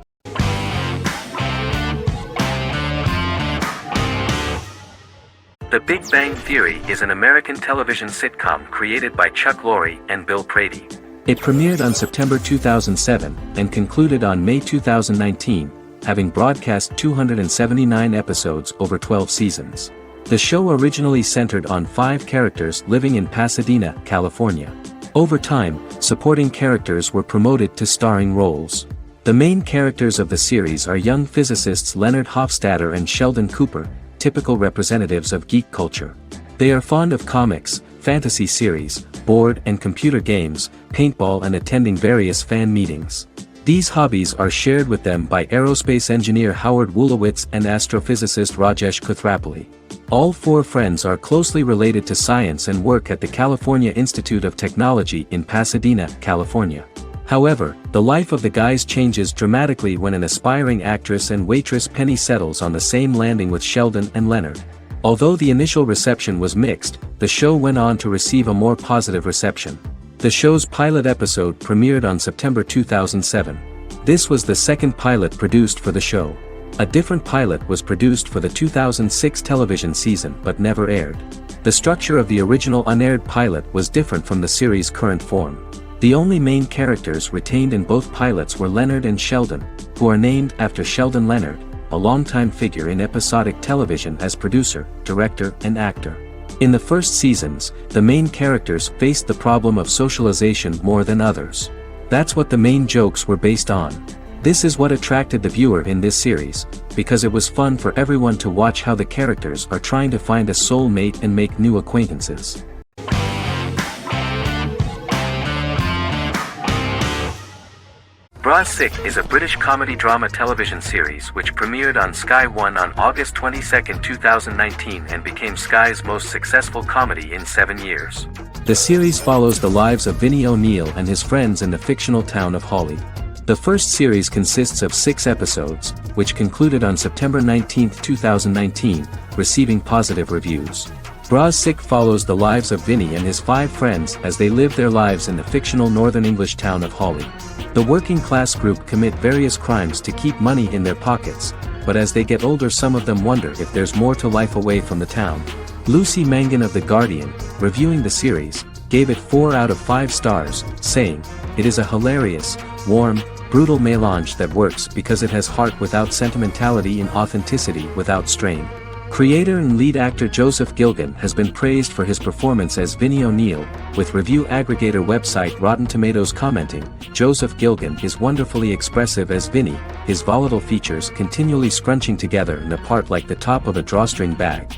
The Big Bang Theory is an American television sitcom created by Chuck Lorre and Bill Prady. It premiered on September 2007 and concluded on May 2019, having broadcast 279 episodes over 12 seasons. The show originally centered on 5 characters living in Pasadena, California. Over time, supporting characters were promoted to starring roles. The main characters of the series are young physicists Leonard Hofstadter and Sheldon Cooper, typical representatives of geek culture. They are fond of comics, fantasy series, board and computer games, paintball and attending various fan meetings. These hobbies are shared with them by aerospace engineer Howard Wolowitz and astrophysicist Rajesh Kuthrapalli. All 4 friends are closely related to science and work at the California Institute of Technology in Pasadena, California. However, the life of the guys changes dramatically when an aspiring actress and waitress Penny settles on the same landing with Sheldon and Leonard. Although the initial reception was mixed, the show went on to receive a more positive reception. The show's pilot episode premiered on September 2007. This was the second pilot produced for the show. A different pilot was produced for the 2006 television season but never aired. The structure of the original unaired pilot was different from the series' current form. The only main characters retained in both pilots were Leonard and Sheldon, who are named after Sheldon Leonard, a longtime figure in episodic television as producer, director, and actor. In the first seasons, the main characters faced the problem of socialization more than others. That's what the main jokes were based on. This is what attracted the viewer in this series, because it was fun for everyone to watch how the characters are trying to find a soul mate and make new acquaintances. Bra Sick is a British comedy drama television series which premiered on Sky One on August 22, 2019 and became Sky's most successful comedy in 7 years. The series follows the lives of Vinnie O'Neill and his friends in the fictional town of Hawley. The first series consists of 6 episodes, which concluded on September 19, 2019, receiving positive reviews. Bra Sick follows the lives of Vinnie and his 5 friends as they live their lives in the fictional Northern English town of Hawley. The working class group commit various crimes to keep money in their pockets, but as they get older some of them wonder if there's more to life away from the town. Lucy Mangan of The Guardian, reviewing the series, gave it 4 out of 5 stars, saying, "It is a hilarious, warm, brutal melange that works because it has heart without sentimentality and authenticity without strain." Creator and lead actor Joseph Gilgun has been praised for his performance as Vinnie O'Neill, with review aggregator website Rotten Tomatoes commenting, "Joseph Gilgun is wonderfully expressive as Vinnie, his volatile features continually scrunching together and apart like the top of a drawstring bag."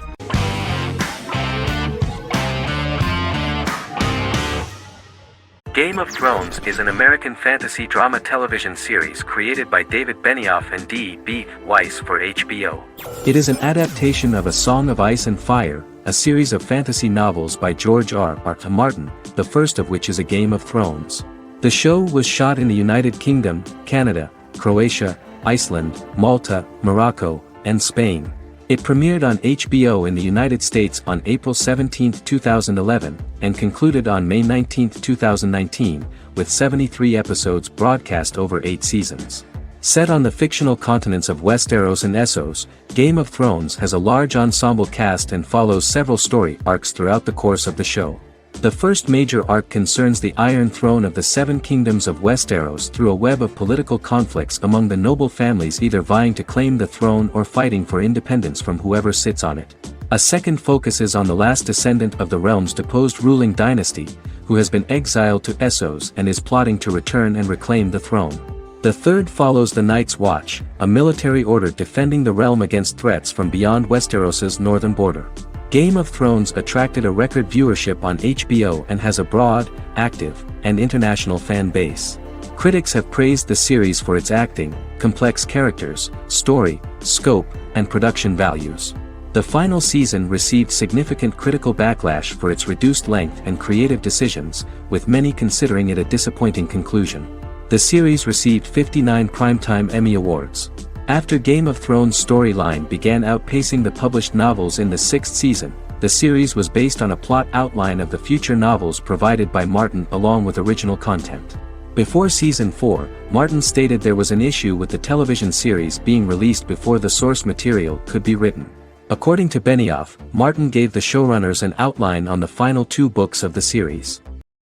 Game of Thrones is an American fantasy drama television series created by David Benioff and D.B. Weiss for HBO. It is an adaptation of A Song of Ice and Fire, a series of fantasy novels by George R.R. Martin, the first of which is A Game of Thrones. The show was shot in the United Kingdom, Canada, Croatia, Iceland, Malta, Morocco, and Spain. It premiered on HBO in the United States on April 17, 2011, and concluded on May 19, 2019, with 73 episodes broadcast over 8 seasons. Set on the fictional continents of Westeros and Essos, Game of Thrones has a large ensemble cast and follows several story arcs throughout the course of the show. The first major arc concerns the Iron Throne of the 7 Kingdoms of Westeros through a web of political conflicts among the noble families either vying to claim the throne or fighting for independence from whoever sits on it. A second focuses on the last descendant of the realm's deposed ruling dynasty, who has been exiled to Essos and is plotting to return and reclaim the throne. The third follows the Night's Watch, a military order defending the realm against threats from beyond Westeros's northern border. Game of Thrones attracted a record viewership on HBO and has a broad, active, and international fan base. Critics have praised the series for its acting, complex characters, story, scope, and production values. The final season received significant critical backlash for its reduced length and creative decisions, with many considering it a disappointing conclusion. The series received 59 Primetime Emmy Awards. After Game of Thrones' storyline began outpacing the published novels in the 6th season, the series was based on a plot outline of the future novels provided by Martin along with original content. Before Season 4, Martin stated there was an issue with the television series being released before the source material could be written. According to Benioff, Martin gave the showrunners an outline on the final 2 books of the series.